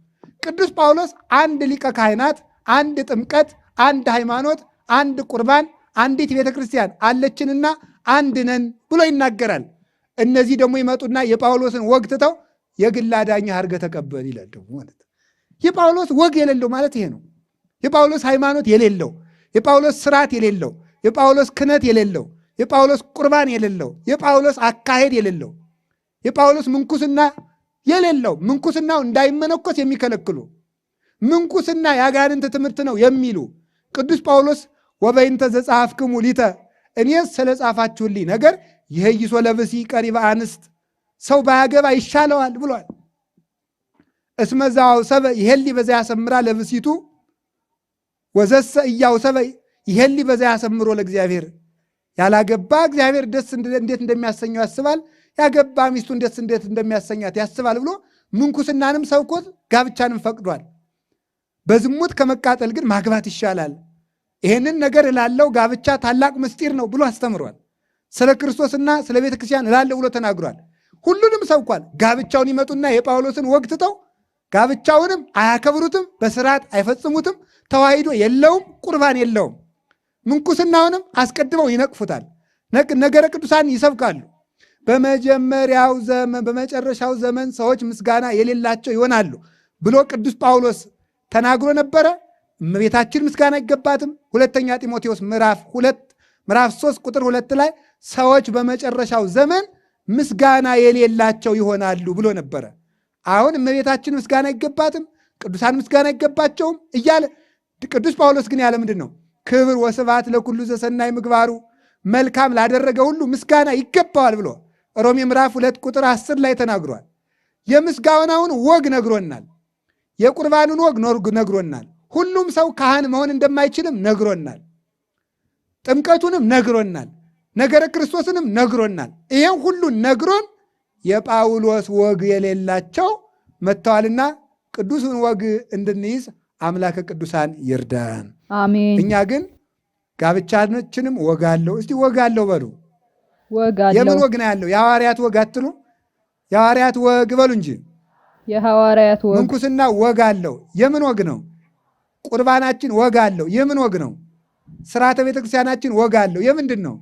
ቅዱስ ጳውሎስ አንድ ሊቀ ካህናት፣ አንድ ጥምቀት፣ አንድ ሃይማኖት፣ አንድ ቁርባን፣ አንዲት ቤተ ክርስቲያን አለችንና አንድ ነን ብሎ ይናገራል። እነዚህ ደግሞ ይመጡና የጳውሎስን ወግ ትተው የግል አዳኝህ አድርገህ ተቀበል ይላል ደግሞ ማለት ነው። የጳውሎስ ወግ የሌለው ማለት ይሄ ነው። የጳውሎስ ሃይማኖት የሌለው፣ የጳውሎስ ስርዓት የሌለው፣ የጳውሎስ ክህነት የሌለው፣ የጳውሎስ ቁርባን የሌለው፣ የጳውሎስ አካሄድ የሌለው፣ የጳውሎስ ምንኩስና የሌለው፣ ምንኩስናው እንዳይመነኮስ የሚከለክሉ፣ ምንኩስና የአጋንንት ትምህርት ነው የሚሉ ቅዱስ ጳውሎስ ወበይንተ ዘጸሐፍክሙ ሊተ እኔ ስለ ጻፋችሁልኝ ነገር ይሄይሶ ለብሲ ቀሪበ አንስት ሰው ባያገባ ይሻለዋል ብሏል። እስመዛው ሰበ ይሄሊ በዛ ያሰምራ ለብሲቱ ወዘሰ እያው ሰበ ይሄሊ በዛ ያሰምሮ ለእግዚአብሔር። ያላገባ እግዚአብሔር ደስ እንዴት እንደሚያሰኘው ያስባል፣ ያገባ ሚስቱን ደስ እንዴት እንደሚያሰኛት ያስባል ብሎ ምንኩስናንም ሰብኮት ጋብቻንም ፈቅዷል። በዝሙት ከመቃጠል ግን ማግባት ይሻላል። ይሄንን ነገር እላለው ጋብቻ ታላቅ ምስጢር ነው ብሎ አስተምሯል። ስለ ክርስቶስና ስለ ቤተ ክርስቲያን እላለው ብሎ ተናግሯል። ሁሉንም ሰብኳል። ጋብቻውን ይመጡና የጳውሎስን ወግ ትተው ጋብቻውንም አያከብሩትም፣ በስርዓት አይፈጽሙትም፣ ተዋሂዶ የለውም፣ ቁርባን የለውም። ምንኩስናውንም አስቀድመው ይነቅፉታል። ነገረ ቅዱሳን ይሰብካሉ። በመጨረሻው ዘመን ሰዎች ምስጋና የሌላቸው ይሆናሉ ብሎ ቅዱስ ጳውሎስ ተናግሮ ነበረ። እመቤታችን ምስጋና አይገባትም። ሁለተኛ ጢሞቴዎስ ምዕራፍ 3 ቁጥር 2 ላይ ሰዎች በመጨረሻው ዘመን ምስጋና የሌላቸው ይሆናሉ ብሎ ነበረ። አሁን እመቤታችን ምስጋና አይገባትም፣ ቅዱሳን ምስጋና አይገባቸውም እያለ ቅዱስ ጳውሎስ ግን ያለ ምንድን ነው? ክብር ወስብሐት ለኩሉ ዘሰናይ ምግባሩ፣ መልካም ላደረገ ሁሉ ምስጋና ይገባዋል ብሎ ሮሜ ምዕራፍ 2 ቁጥር 10 ላይ ተናግሯል። የምስጋናውን ወግ ነግሮናል። የቁርባኑን ወግ ነግሮናል። ሁሉም ሰው ካህን መሆን እንደማይችልም ነግሮናል። ጥምቀቱንም ነግሮናል። ነገረ ክርስቶስንም ነግሮናል። ይሄን ሁሉ ነግሮን የጳውሎስ ወግ የሌላቸው መጥተዋልና ቅዱሱን ወግ እንድንይዝ አምላከ ቅዱሳን ይርዳን። አሜን። እኛ ግን ጋብቻችንም ወግ አለው። እስቲ ወግ አለው በሉ። ወግ አለው። የምን ወግ ነው ያለው? የሐዋርያት ወግ አትሉ? የሐዋርያት ወግ በሉ እንጂ። የሐዋርያት ወግ። ምንኩስና ወግ አለው። የምን ወግ ነው? ቁርባናችን ወግ አለው። የምን ወግ ነው? ስርዓተ ቤተክርስቲያናችን ወግ አለው። የምንድን ነው?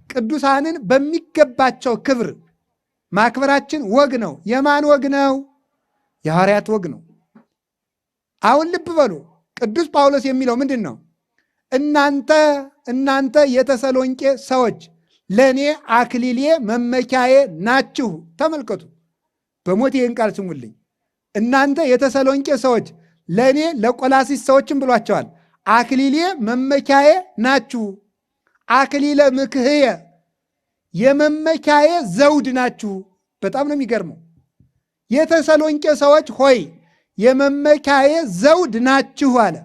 ቅዱሳንን በሚገባቸው ክብር ማክበራችን ወግ ነው። የማን ወግ ነው? የሐዋርያት ወግ ነው። አሁን ልብ በሉ። ቅዱስ ጳውሎስ የሚለው ምንድን ነው? እናንተ የተሰሎንቄ ሰዎች ለእኔ አክሊሌ መመኪያዬ ናችሁ። ተመልከቱ። በሞት ይህን ቃል ስሙልኝ። እናንተ የተሰሎንቄ ሰዎች ለእኔ ለቆላሲስ ሰዎችም ብሏቸዋል። አክሊሌ መመኪያዬ ናችሁ። አክሊለ ምክህየ የመመኪያዬ ዘውድ ናችሁ። በጣም ነው የሚገርመው። የተሰሎንቄ ሰዎች ሆይ የመመኪያዬ ዘውድ ናችሁ አለ።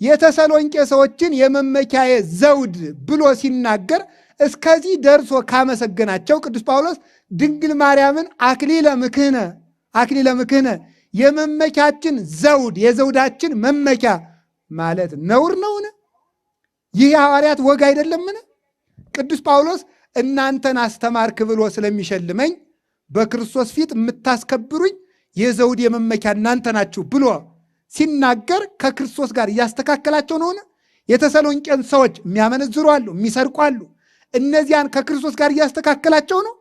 የተሰሎንቄ ሰዎችን የመመኪያዬ ዘውድ ብሎ ሲናገር እስከዚህ ደርሶ ካመሰገናቸው ቅዱስ ጳውሎስ ድንግል ማርያምን አክሊለ ምክህነ የመመኪያችን ዘውድ የዘውዳችን መመኪያ ማለት ነውር ነውን? ይህ የሐዋርያት ወግ አይደለምን? ቅዱስ ጳውሎስ እናንተን አስተማርክ ብሎ ስለሚሸልመኝ በክርስቶስ ፊት የምታስከብሩኝ የዘውድ የመመኪያ እናንተ ናችሁ ብሎ ሲናገር ከክርስቶስ ጋር እያስተካከላቸው ነውን? የተሰሎንቄን ሰዎች የሚያመነዝሩ አሉ፣ የሚሰርቁ አሉ። እነዚያን ከክርስቶስ ጋር እያስተካከላቸው ነው።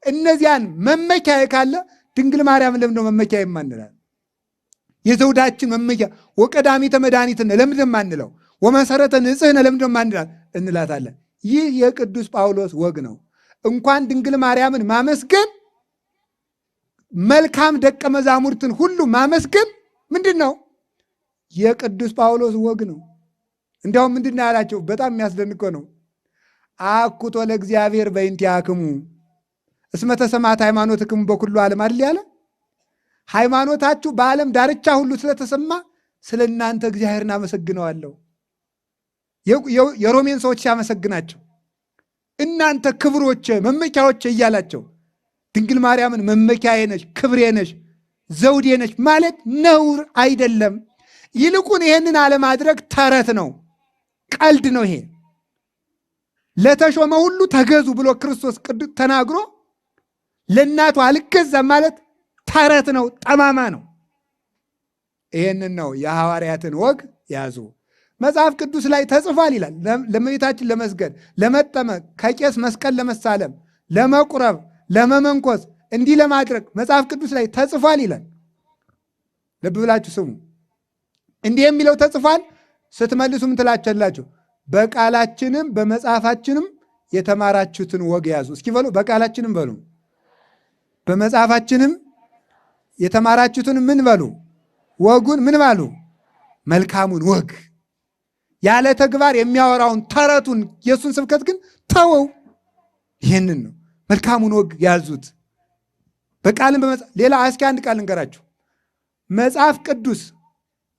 እነዚያን መመኪያ ካለ ድንግል ማርያም ለምንድነው መመኪያ የማንላል? የዘውዳችን መመኪያ ወቀዳሚተ መድኃኒትነ ለምንድነው የማንለው? ወመሰረተ ንጽሕነ ለምንድነው የማንላት? እንላታለን። ይህ የቅዱስ ጳውሎስ ወግ ነው። እንኳን ድንግል ማርያምን ማመስገን መልካም ደቀ መዛሙርትን ሁሉ ማመስገን ምንድን ነው? የቅዱስ ጳውሎስ ወግ ነው። እንዲያውም ምንድን ነው ያላቸው? በጣም የሚያስደንቀው ነው። አኩቶ ለእግዚአብሔር በእንቲአክሙ እስመ ተሰማት ሃይማኖትክሙ በኩሉ ዓለም አይደል ያለ? ሃይማኖታችሁ በዓለም ዳርቻ ሁሉ ስለተሰማ ስለ እናንተ እግዚአብሔርን አመሰግነዋለሁ። የሮሜን ሰዎች ሲያመሰግናቸው እናንተ ክብሮቼ መመኪያዎቼ እያላቸው ድንግል ማርያምን መመኪያዬ ነሽ፣ ክብሬ ነሽ፣ ዘውዴ ነሽ ማለት ነውር አይደለም። ይልቁን ይሄንን አለማድረግ ተረት ነው፣ ቀልድ ነው። ይሄ ለተሾመ ሁሉ ተገዙ ብሎ ክርስቶስ ቅዱስ ተናግሮ ለእናቱ አልገዛም ማለት ተረት ነው፣ ጠማማ ነው። ይሄንን ነው የሐዋርያትን ወግ ያዙ። መጽሐፍ ቅዱስ ላይ ተጽፏል ይላል። ለእመቤታችን ለመስገድ፣ ለመጠመቅ፣ ከቄስ መስቀል ለመሳለም፣ ለመቁረብ፣ ለመመንኮስ እንዲህ ለማድረግ መጽሐፍ ቅዱስ ላይ ተጽፏል ይላል። ልብ ብላችሁ ስሙ። እንዲህ የሚለው ተጽፏል። ስትመልሱ ምን ትላቸላችሁ? በቃላችንም በመጽሐፋችንም የተማራችሁትን ወግ ያዙ። እስኪ በሉ፣ በቃላችንም በሉ፣ በመጽሐፋችንም የተማራችሁትን ምን በሉ? ወጉን ምን ባሉ? መልካሙን ወግ። ያለ ተግባር የሚያወራውን ተረቱን የእሱን ስብከት ግን ተወው። ይህንን ነው መልካሙን ወግ ያዙት። በቃልም ሌላ እስኪ አንድ ቃል እንገራችሁ። መጽሐፍ ቅዱስ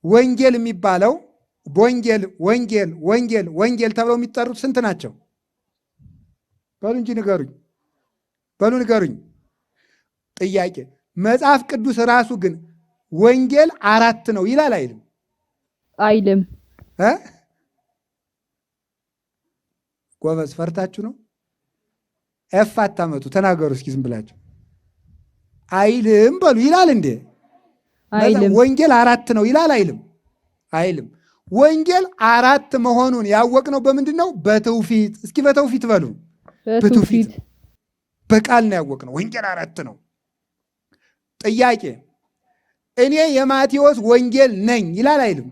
ወንጌል የሚባለው ወንጌል ተብለው የሚጠሩት ስንት ናቸው? በሉ እንጂ ንገሩኝ። ጥያቄ መጽሐፍ ቅዱስ ራሱ ግን ወንጌል 4 ነው ይላል አይልም? አይልም። ጎበዝ ፈርታችሁ ነው? ኤፍ አታመጡ፣ ተናገሩ እስኪ ዝም ብላችሁ። አይልም በሉ። ይላል እንዴ? አይልም። ወንጌል 4 ነው ይላል አይልም? አይልም። ወንጌል 4 መሆኑን ያወቅነው በምንድን ነው? በትውፊት። እስኪ በትውፊት በሉ። በትውፊት በቃል ነው ያወቅነው። ወንጌል 4 ነው። ጥያቄ፣ እኔ የማቴዎስ ወንጌል ነኝ ይላል አይልም?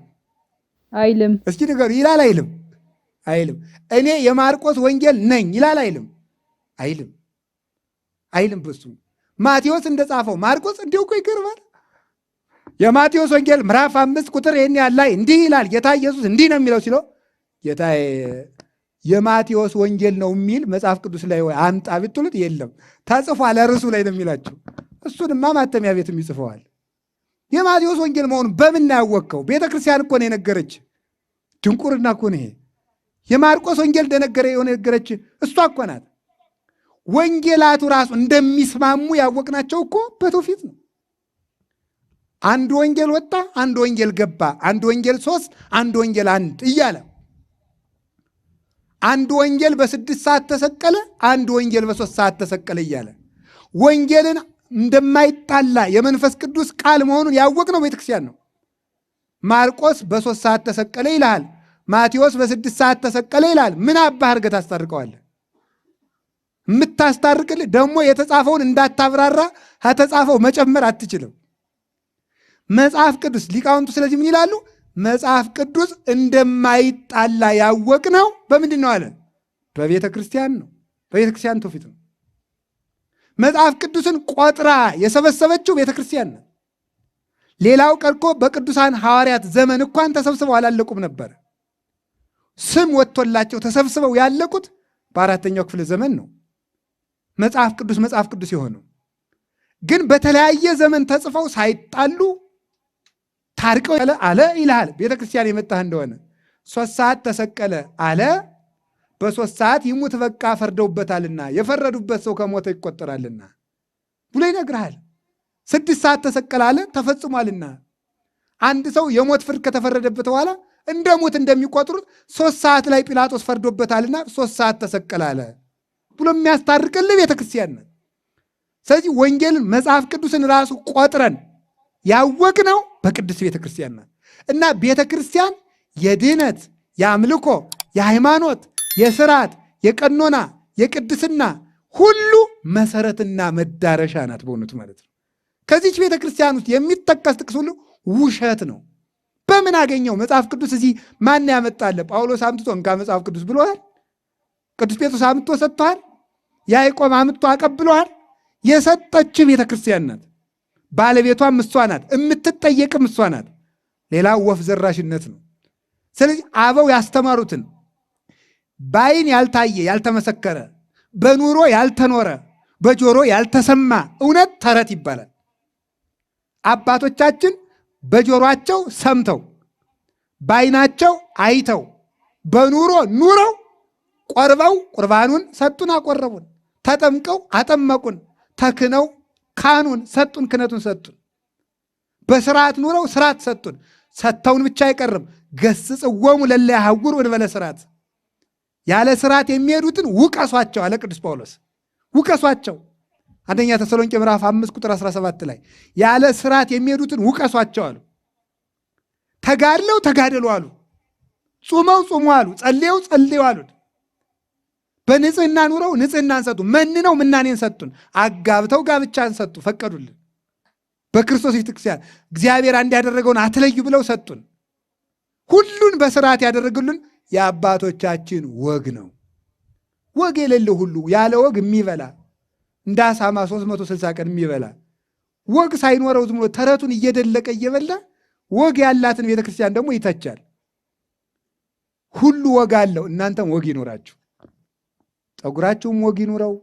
አይልም። እስኪ ንገሩ። ይላል አይልም? አይልም። እኔ የማርቆስ ወንጌል ነኝ ይላል አይልም? አይልም። አይልም። በሱ ማቴዎስ እንደጻፈው ማርቆስ እንዲሁ እኮ ይገርማል። የማቴዎስ ወንጌል ምዕራፍ 5 ቁጥር ይህን ያህል ላይ እንዲህ ይላል፣ ጌታ ኢየሱስ እንዲህ ነው የሚለው ሲለው፣ ጌታ የማቴዎስ ወንጌል ነው የሚል መጽሐፍ ቅዱስ ላይ ወይ አምጣ ብትሉት የለም፣ ተጽፏል ርዕሱ ላይ ነው የሚላቸው። እሱንማ ማተሚያ ቤትም ይጽፈዋል። የማቴዎስ ወንጌል መሆኑን በምን ያወቅከው? ቤተ ክርስቲያን እኮ ነው የነገረች። ድንቁርና እኮ ነው ይሄ። የማርቆስ ወንጌል እንደነገረ የሆነ ነገረች እሷ እኮ ናት። ወንጌላቱ ራሱ እንደሚስማሙ ያወቅናቸው እኮ በትውፊት ነው። አንድ ወንጌል ወጣ፣ አንድ ወንጌል ገባ፣ አንድ ወንጌል 3፣ አንድ ወንጌል 1 እያለ አንድ ወንጌል በ6 ሰዓት ተሰቀለ፣ አንድ ወንጌል በ3 ሰዓት ተሰቀለ እያለ ወንጌልን እንደማይጣላ የመንፈስ ቅዱስ ቃል መሆኑን ያወቅነው ቤተክርስቲያን ነው። ማርቆስ በ3 ሰዓት ተሰቀለ ይልሃል፣ ማቴዎስ በ6 ሰዓት ተሰቀለ ይልሃል። ምን አባህ አድርገህ ታስታርቀዋለህ? የምታስታርቅልህ ደግሞ የተጻፈውን እንዳታብራራ ከተጻፈው መጨመር አትችልም። መጽሐፍ ቅዱስ ሊቃውንቱ ስለዚህ ምን ይላሉ? መጽሐፍ ቅዱስ እንደማይጣላ ያወቅነው በምንድን ነው አለ? በቤተ ክርስቲያን ነው። በቤተ ክርስቲያን ትውፊት ነው። መጽሐፍ ቅዱስን ቆጥራ የሰበሰበችው ቤተ ክርስቲያን ነው። ሌላው ቀርቶ በቅዱሳን ሐዋርያት ዘመን እንኳን ተሰብስበው አላለቁም ነበር። ስም ወጥቶላቸው ተሰብስበው ያለቁት በ4ኛው ክፍለ ዘመን ነው። መጽሐፍ ቅዱስ የሆነው ግን በተለያየ ዘመን ተጽፈው ሳይጣሉ ታርቀው አለ ይልሃል። ቤተ ክርስቲያን የመጣህ እንደሆነ 3 ሰዓት ተሰቀለ አለ፣ በ3 ሰዓት ይሙት በቃ ፈርደውበታልና የፈረዱበት ሰው ከሞተ ይቆጠራልና ብሎ ይነግርሃል። 6 ሰዓት ተሰቀለ አለ፣ ተፈጽሟልና አንድ ሰው የሞት ፍርድ ከተፈረደበት በኋላ እንደ ሞት እንደሚቆጥሩት 3 ሰዓት ላይ ጲላጦስ ፈርዶበታልና 3 ሰዓት ተሰቀለ አለ ብሎ የሚያስታርቅልህ ቤተ ክርስቲያን ነው። ስለዚህ ወንጌልን መጽሐፍ ቅዱስን ራሱ ቆጥረን ያወቅነው በቅድስት ቤተ ክርስቲያን ናት። እና ቤተ ክርስቲያን የድህነት፣ የአምልኮ፣ የሃይማኖት፣ የስርዓት፣ የቀኖና፣ የቅድስና ሁሉ መሰረትና መዳረሻ ናት በእውነቱ ማለት ነው። ከዚች ቤተ ክርስቲያን ውስጥ የሚጠቀስ ጥቅስ ሁሉ ውሸት ነው። በምን አገኘው? መጽሐፍ ቅዱስ እዚህ ማን ያመጣለ? ጳውሎስ አምጥቶ እንካ መጽሐፍ ቅዱስ ብሎሃል? ቅዱስ ጴጥሮስ አምጥቶ ሰጥቶሃል? ያዕቆብ አምጥቶ አቀብሎሃል? የሰጠች ቤተ ክርስቲያን ናት። ባለቤቷም እሷ ናት፣ የምትጠየቅም እሷ ናት። ሌላው ወፍ ዘራሽነት ነው። ስለዚህ አበው ያስተማሩትን በዓይን ያልታየ ያልተመሰከረ፣ በኑሮ ያልተኖረ፣ በጆሮ ያልተሰማ እውነት ተረት ይባላል። አባቶቻችን በጆሮአቸው ሰምተው በዓይናቸው አይተው በኑሮ ኑረው ቆርበው ቁርባኑን ሰጡን፣ አቆረቡን። ተጠምቀው አጠመቁን፣ ተክነው ካህኑን ሰጡን፣ ክህነቱን ሰጡን። በስርዓት ኑረው ስርዓት ሰጡን። ሰጥተውን ብቻ አይቀርም፣ ገስጽዎሙ ለእለ ያሐውሩ እንበለ ስርዓት። ያለ ስርዓት የሚሄዱትን ውቀሷቸው አለ ቅዱስ ጳውሎስ። ውቀሷቸው። አንደኛ ተሰሎንቄ ምዕራፍ 5 ቁጥር 17 ላይ ያለ ስርዓት የሚሄዱትን ውቀሷቸው አሉ። ተጋድለው ተጋደሉ አሉ። ጾመው ጾሙ አሉ። ጸልየው ጸልዩ አሉ። በንጽህና ኑረው ንጽህናን ሰጡ። መንነው ምናኔን ሰጡን። አጋብተው ጋብቻን ሰጡ፣ ፈቀዱልን። በክርስቶስ ቤተክርስቲያን እግዚአብሔር አንድ ያደረገውን አትለዩ ብለው ሰጡን። ሁሉን በስርዓት ያደረግልን የአባቶቻችን ወግ ነው። ወግ የሌለው ሁሉ ያለ ወግ የሚበላ እንደ አሳማ 360 ቀን የሚበላ ወግ ሳይኖረው ዝም ብሎ ተረቱን እየደለቀ እየበላ ወግ ያላትን ቤተክርስቲያን ደግሞ ይተቻል። ሁሉ ወግ አለው። እናንተም ወግ ይኖራችሁ። ጠጉራችሁም ወግ ይኑረው።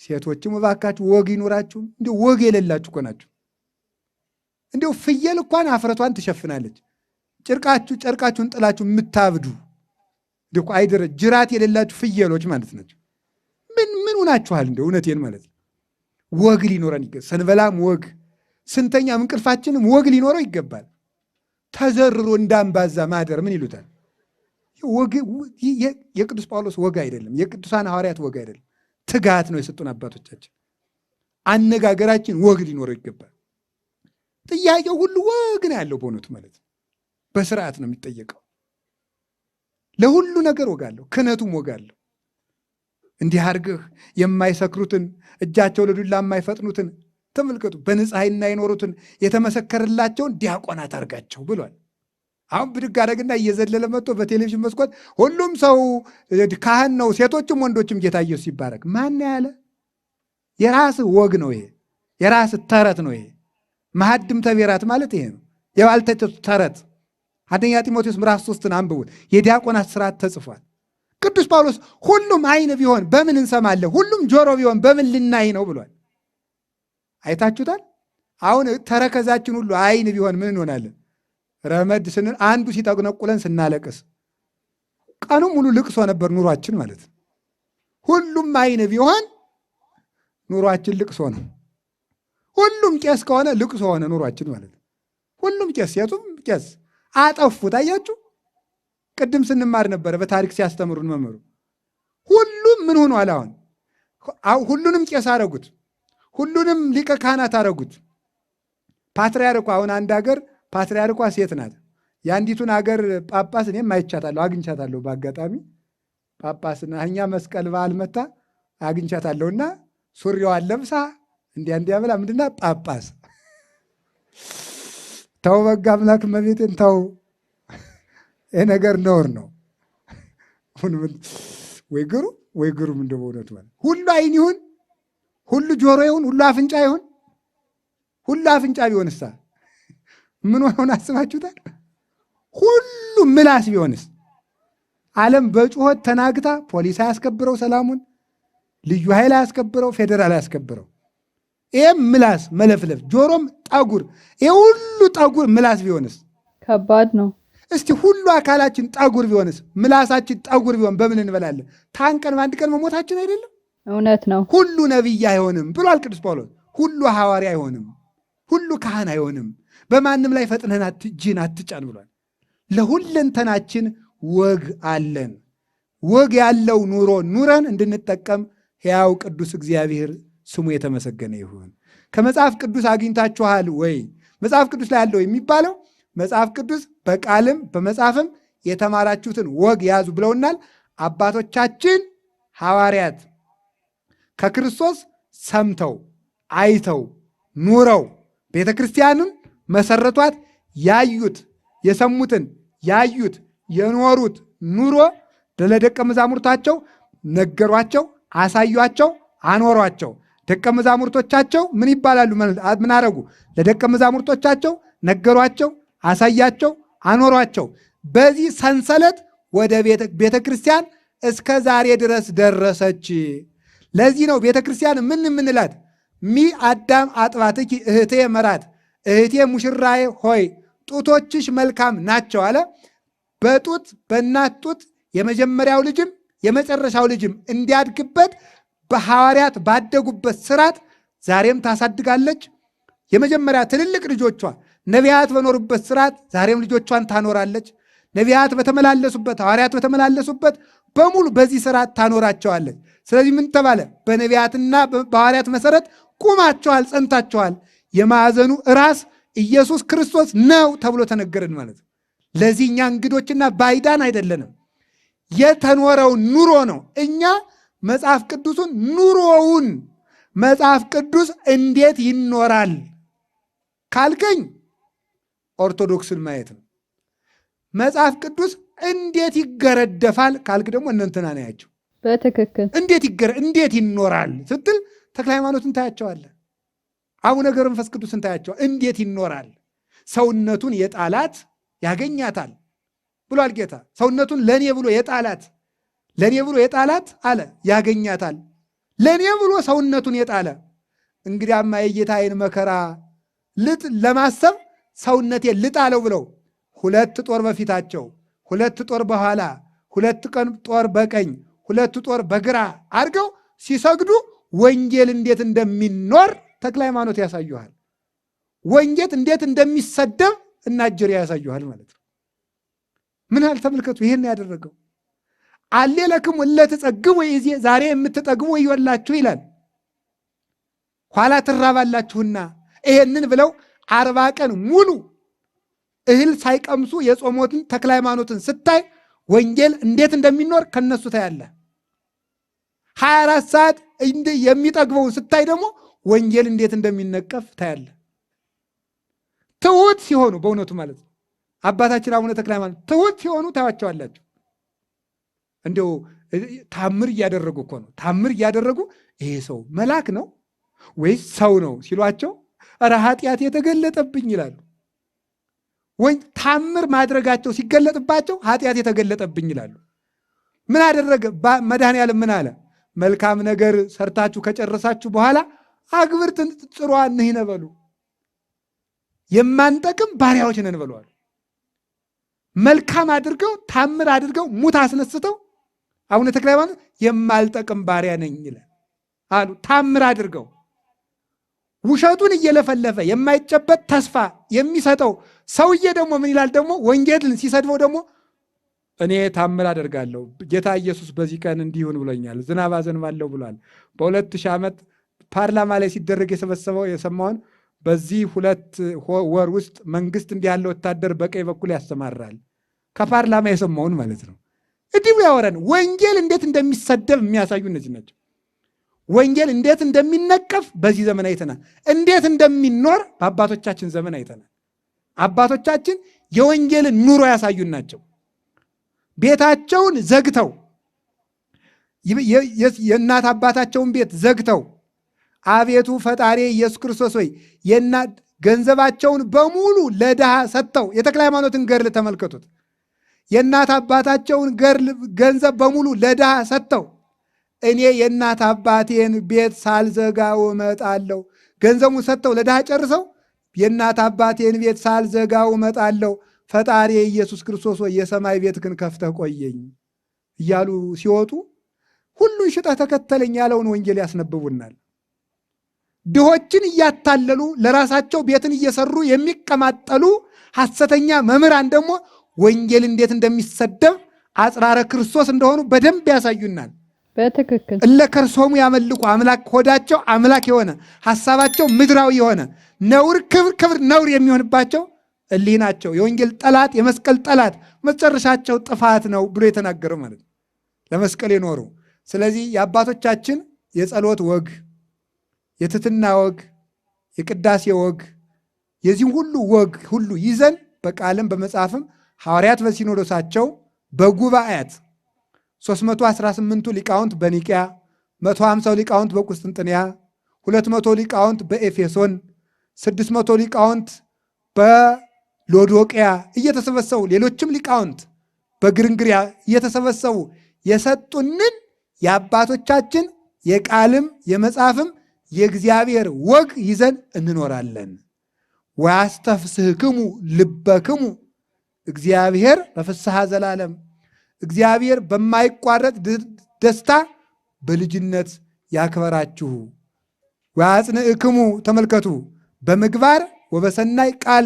ሴቶችም እባካችሁ ወግ ይኑራችሁ። እንዲሁ ወግ የሌላችሁ እኮ ናችሁ። እንዲሁ ፍየል እንኳን አፍረቷን ትሸፍናለች። ጨርቃችሁን ጥላችሁ የምታብዱ እንዲሁ አይደረ ጅራት የሌላችሁ ፍየሎች ማለት ናቸው። ምን ሆናችኋል? እንዲሁ እውነቴን ማለት ነው። ወግ ሊኖረን ይገባል። ስንበላም ወግ፣ ስንተኛም እንቅልፋችንም ወግ ሊኖረው ይገባል። ተዘርሮ እንዳንባዛ ማደር ምን ይሉታል? የቅዱስ ጳውሎስ ወግ አይደለም፣ የቅዱሳን ሐዋርያት ወግ አይደለም። ትጋት ነው የሰጡን አባቶቻችን። አነጋገራችን ወግ ሊኖረው ይገባል። ጥያቄው ሁሉ ወግ ነው ያለው በእውነቱ ማለት ነው። በስርዓት ነው የሚጠየቀው። ለሁሉ ነገር ወግ አለው። ክህነቱም ወግ አለው። እንዲህ አድርገህ የማይሰክሩትን እጃቸው ለዱላ የማይፈጥኑትን ተመልከቱ፣ በንጽሕና የኖሩትን የተመሰከረላቸውን ዲያቆናት አድርጋቸው ብሏል። አሁን ብድግ አደረግና እየዘለለ መጥቶ በቴሌቪዥን መስኮት ሁሉም ሰው ካህን ነው፣ ሴቶችም ወንዶችም ጌታ ኢየሱስ ይባረክ። ማን ያለ? የራስህ ወግ ነው ይሄ፣ የራስህ ተረት ነው ይሄ። መሐድም ተቤራት ማለት ይሄ ነው፣ የባልቴቶች ተረት። አንደኛ ጢሞቴዎስ ምዕራፍ 3ን አንብቡት። የዲያቆናት ስርዓት ተጽፏል። ቅዱስ ጳውሎስ ሁሉም ዓይን ቢሆን በምን እንሰማለን? ሁሉም ጆሮ ቢሆን በምን ልናይ ነው ብሏል። አይታችሁታል? አሁን ተረከዛችን ሁሉ ዓይን ቢሆን ምን እንሆናለን? ረመድ ስንል አንዱ ሲጠቁነቁለን ስናለቅስ፣ ቀኑ ሙሉ ልቅሶ ነበር ኑሯችን ማለት ነው። ሁሉም ዓይን ቢሆን ኑሯችን ልቅሶ ነው። ሁሉም ቄስ ከሆነ ልቅሶ ሆነ ኑሯችን ማለት ነው። ሁሉም ቄስ፣ ሴቱም ቄስ አጠፉት። አያችሁ? ቅድም ስንማር ነበረ በታሪክ ሲያስተምሩን መምህሩ። ሁሉም ምን ሆኗል? አሁን ሁሉንም ቄስ አረጉት፣ ሁሉንም ሊቀ ካህናት አረጉት። ፓትርያርኩ አሁን አንድ ሀገር ፓትርያርኳ ሴት ናት። የአንዲቱን ሀገር ጳጳስ እኔም አይቻታለሁ፣ አግኝቻታለሁ በአጋጣሚ ጳጳስና እኛ መስቀል በዓል መታ አግኝቻታለሁና ሱሪዋን ለብሳ እንዲያ ብላ ምንድና ጳጳስ። ተው በጋ አምላክ እመቤቴን ተው፣ ይህ ነገር ነውር ነው። ወይ ግሩም እንደ በእውነቱ ማለት ሁሉ ዓይን ይሁን፣ ሁሉ ጆሮ ይሁን፣ ሁሉ አፍንጫ ይሁን። ሁሉ አፍንጫ ቢሆንሳ ምን ሆነውን አስባችሁታል? ሁሉ ምላስ ቢሆንስ? ዓለም በጩኸት ተናግታ ፖሊስ አያስከብረው ሰላሙን፣ ልዩ ኃይል አያስከብረው፣ ፌዴራል አያስከብረው። ይህም ምላስ መለፍለፍ፣ ጆሮም ጠጉር፣ ይህ ሁሉ ጠጉር ምላስ ቢሆንስ? ከባድ ነው። እስቲ ሁሉ አካላችን ጠጉር ቢሆንስ? ምላሳችን ጠጉር ቢሆን በምን እንበላለን? ታንቀን በአንድ ቀን መሞታችን አይደለም? እውነት ነው። ሁሉ ነቢይ አይሆንም ብሏል ቅዱስ ጳውሎስ። ሁሉ ሐዋርያ አይሆንም፣ ሁሉ ካህን አይሆንም። በማንም ላይ ፈጥነህን እጅህን አትጫን ብሏል። ለሁለንተናችን ወግ አለን። ወግ ያለው ኑሮ ኑረን እንድንጠቀም ሕያው ቅዱስ እግዚአብሔር ስሙ የተመሰገነ ይሁን። ከመጽሐፍ ቅዱስ አግኝታችኋል ወይ? መጽሐፍ ቅዱስ ላይ ያለው የሚባለው መጽሐፍ ቅዱስ በቃልም በመጽሐፍም የተማራችሁትን ወግ ያዙ ብለውናል አባቶቻችን ሐዋርያት። ከክርስቶስ ሰምተው አይተው ኑረው ቤተ ክርስቲያንን መሰረቷት። ያዩት የሰሙትን ያዩት የኖሩት ኑሮ ለደቀ መዛሙርታቸው ነገሯቸው፣ አሳዩአቸው፣ አኖሯቸው። ደቀ መዛሙርቶቻቸው ምን ይባላሉ? ምን አረጉ? ለደቀ መዛሙርቶቻቸው ነገሯቸው፣ አሳያቸው፣ አኖሯቸው። በዚህ ሰንሰለት ወደ ቤተ ክርስቲያን እስከ ዛሬ ድረስ ደረሰች። ለዚህ ነው ቤተ ክርስቲያን ምን ምንላት? ሚ አዳም አጥባትኪ እህቴ መራት፣ እህቴ ሙሽራዬ ሆይ ጡቶችሽ መልካም ናቸው አለ። በጡት በእናት ጡት የመጀመሪያው ልጅም የመጨረሻው ልጅም እንዲያድግበት በሐዋርያት ባደጉበት ስርዓት ዛሬም ታሳድጋለች። የመጀመሪያ ትልልቅ ልጆቿ ነቢያት በኖሩበት ስርዓት ዛሬም ልጆቿን ታኖራለች። ነቢያት በተመላለሱበት ሐዋርያት በተመላለሱበት በሙሉ በዚህ ስርዓት ታኖራቸዋለች። ስለዚህ ምን ተባለ? በነቢያትና በሐዋርያት መሰረት ቁማቸዋል፣ ጸንታቸዋል። የማዕዘኑ ራስ ኢየሱስ ክርስቶስ ነው ተብሎ ተነገረን ማለት ነው። ለዚህ እኛ እንግዶችና ባይዳን አይደለንም። የተኖረው ኑሮ ነው። እኛ መጽሐፍ ቅዱሱን ኑሮውን መጽሐፍ ቅዱስ እንዴት ይኖራል ካልከኝ ኦርቶዶክስን ማየት ነው። መጽሐፍ ቅዱስ እንዴት ይገረደፋል ካልክ ደግሞ እነንትና ናያቸው። በትክክል እንዴት ይኖራል ስትል ተክለ ሃይማኖትን ታያቸዋለህ። አቡነ ገብረ መንፈስ ቅዱስን ታያቸዋል። እንዴት ይኖራል? ሰውነቱን የጣላት ያገኛታል ብሏል ጌታ። ሰውነቱን ለእኔ ብሎ የጣላት አለ ያገኛታል። ለእኔ ብሎ ሰውነቱን የጣለ እንግዲያማ የጌታዬን መከራ ለማሰብ ሰውነቴን ልጣለው ብለው 2 ጦር በፊታቸው 2 ጦር በኋላ 2 ቀን ጦር በቀኝ 2 ጦር በግራ አድርገው ሲሰግዱ ወንጌል እንዴት እንደሚኖር ተክለ ሃይማኖት ያሳዩሃል። ወንጌል እንዴት እንደሚሰደብ እና እጀሪያ ያሳዩሃል ማለት ነው። ምን ያህል ተመልከቱ። ይሄን ያደረገው አሌ ለክሙ ለተጸግቡ ይዜ ዛሬ የምትጠግቡ ይወላችሁ ይላል። ኋላ ትራባላችሁና ይሄንን ብለው 40 ቀን ሙሉ እህል ሳይቀምሱ የጾሞትን ተክለ ሃይማኖትን ስታይ ወንጌል እንዴት እንደሚኖር ከነሱ ታያለ። 24 ሰዓት የሚጠግበው ስታይ ደግሞ ወንጌል እንዴት እንደሚነቀፍ ታያለ። ትውት ሲሆኑ በእውነቱ ማለት ነው አባታችን አቡነ ተክለ ሃይማኖት ትውት ሲሆኑ ታያቸዋላችሁ። እንደው ታምር እያደረጉ እኮ ነው። ታምር እያደረጉ ይሄ ሰው መልአክ ነው ወይስ ሰው ነው ሲሏቸው ኧረ ኃጢአት የተገለጠብኝ ይላሉ። ወይ ታምር ማድረጋቸው ሲገለጥባቸው ኃጢአት የተገለጠብኝ ይላሉ። ምን አደረገ መድኃኔዓለም? ምን አለ? መልካም ነገር ሰርታችሁ ከጨረሳችሁ በኋላ አግብርትን ጽሯን ነህ በሉ፣ የማንጠቅም ባሪያዎች ነን በሏል። መልካም አድርገው ታምር አድርገው ሙት አስነስተው አቡነ ተክለ ሃይማኖት የማልጠቅም ባሪያ ነኝ ይላል አሉ። ታምር አድርገው ውሸቱን እየለፈለፈ የማይጨበጥ ተስፋ የሚሰጠው ሰውዬ ደግሞ ምን ይላል? ደግሞ ወንጌልን ሲሰድበው ደግሞ እኔ ታምር አደርጋለሁ፣ ጌታ ኢየሱስ በዚህ ቀን እንዲሁን ብሎኛል፣ ዝናብ አዘንባለሁ ብሏል። በ2000 ዓመት ፓርላማ ላይ ሲደረግ የሰማውን በዚህ 2 ወር ውስጥ መንግስት እንዲህ ያለ ወታደር በቀኝ በኩል ያሰማራል። ከፓርላማ የሰማውን ማለት ነው። እንዲሁ ያወራን ወንጌል እንዴት እንደሚሰደብ የሚያሳዩ እነዚህ ናቸው። ወንጌል እንዴት እንደሚነቀፍ በዚህ ዘመን አይተናል። እንዴት እንደሚኖር በአባቶቻችን ዘመን አይተናል። አባቶቻችን የወንጌልን ኑሮ ያሳዩን ናቸው። ቤታቸውን ዘግተው የእናት አባታቸውን ቤት ዘግተው አቤቱ ፈጣሪ ኢየሱስ ክርስቶስ ሆይ ገንዘባቸውን በሙሉ ለድሃ ሰጥተው የተክለ ሃይማኖትን ገድል ተመልከቱት። የእናት አባታቸውን ገንዘብ በሙሉ ለድሃ ሰጥተው እኔ የእናት አባቴን ቤት ሳልዘጋው እመጣለሁ። ገንዘቡን ሰጥተው ለድሃ ጨርሰው የእናት አባቴን ቤት ሳልዘጋው እመጣለሁ፣ ፈጣሪ ኢየሱስ ክርስቶስ ሆይ የሰማይ ቤት ግን ከፍተህ ቆየኝ እያሉ ሲወጡ ሁሉን ሽጠህ ተከተለኝ ያለውን ወንጌል ያስነብቡናል። ድሆችን እያታለሉ ለራሳቸው ቤትን እየሰሩ የሚቀማጠሉ ሐሰተኛ መምህራን ደግሞ ወንጌል እንዴት እንደሚሰደብ አጽራረ ክርስቶስ እንደሆኑ በደንብ ያሳዩናል። በትክክል እለ ከርሶሙ ያመልኩ አምላክ ሆዳቸው አምላክ የሆነ ሐሳባቸው ምድራዊ የሆነ ነውር ክብር ነውር የሚሆንባቸው እሊህ ናቸው። የወንጌል ጠላት የመስቀል ጠላት መጨረሻቸው ጥፋት ነው ብሎ የተናገረው ማለት ነው። ለመስቀል የኖሩ ስለዚህ የአባቶቻችን የጸሎት ወግ፣ የትሕትና ወግ፣ የቅዳሴ ወግ፣ የዚህ ሁሉ ወግ ሁሉ ይዘን በቃልም በመጽሐፍም ሐዋርያት በሲኖዶሳቸው በጉባኤያት 318ቱ ሊቃውንት በኒቅያ 150 ሊቃውንት በቁስጥንጥንያ 200 ሊቃውንት በኤፌሶን 600 ሊቃውንት በሎዶቅያ እየተሰበሰቡ ሌሎችም ሊቃውንት በግርንግሪያ እየተሰበሰቡ የሰጡንን የአባቶቻችን የቃልም የመጽሐፍም የእግዚአብሔር ወግ ይዘን እንኖራለን። ወያስተፍስሕክሙ ልበክሙ እግዚአብሔር በፍስሐ ዘላለም እግዚአብሔር በማይቋረጥ ደስታ በልጅነት ያክበራችሁ። ወያጽንዕክሙ ተመልከቱ በምግባር ወበሰናይ ቃል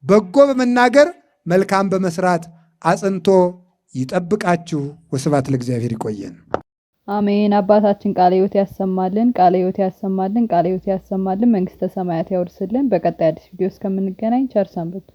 በጎ በመናገር መልካም በመስራት አጽንቶ ይጠብቃችሁ። ወስብሐት ለእግዚአብሔር። ይቆየን። አሜን። አባታችን ቃለ ሕይወት ያሰማልን፣ ቃለ ሕይወት ያሰማልን፣ ቃለ ሕይወት ያሰማልን፣ መንግስተ ሰማያት ያወርስልን። በቀጣይ አዲስ ቪዲዮ እስከምንገናኝ ቸር ሰንብቱ።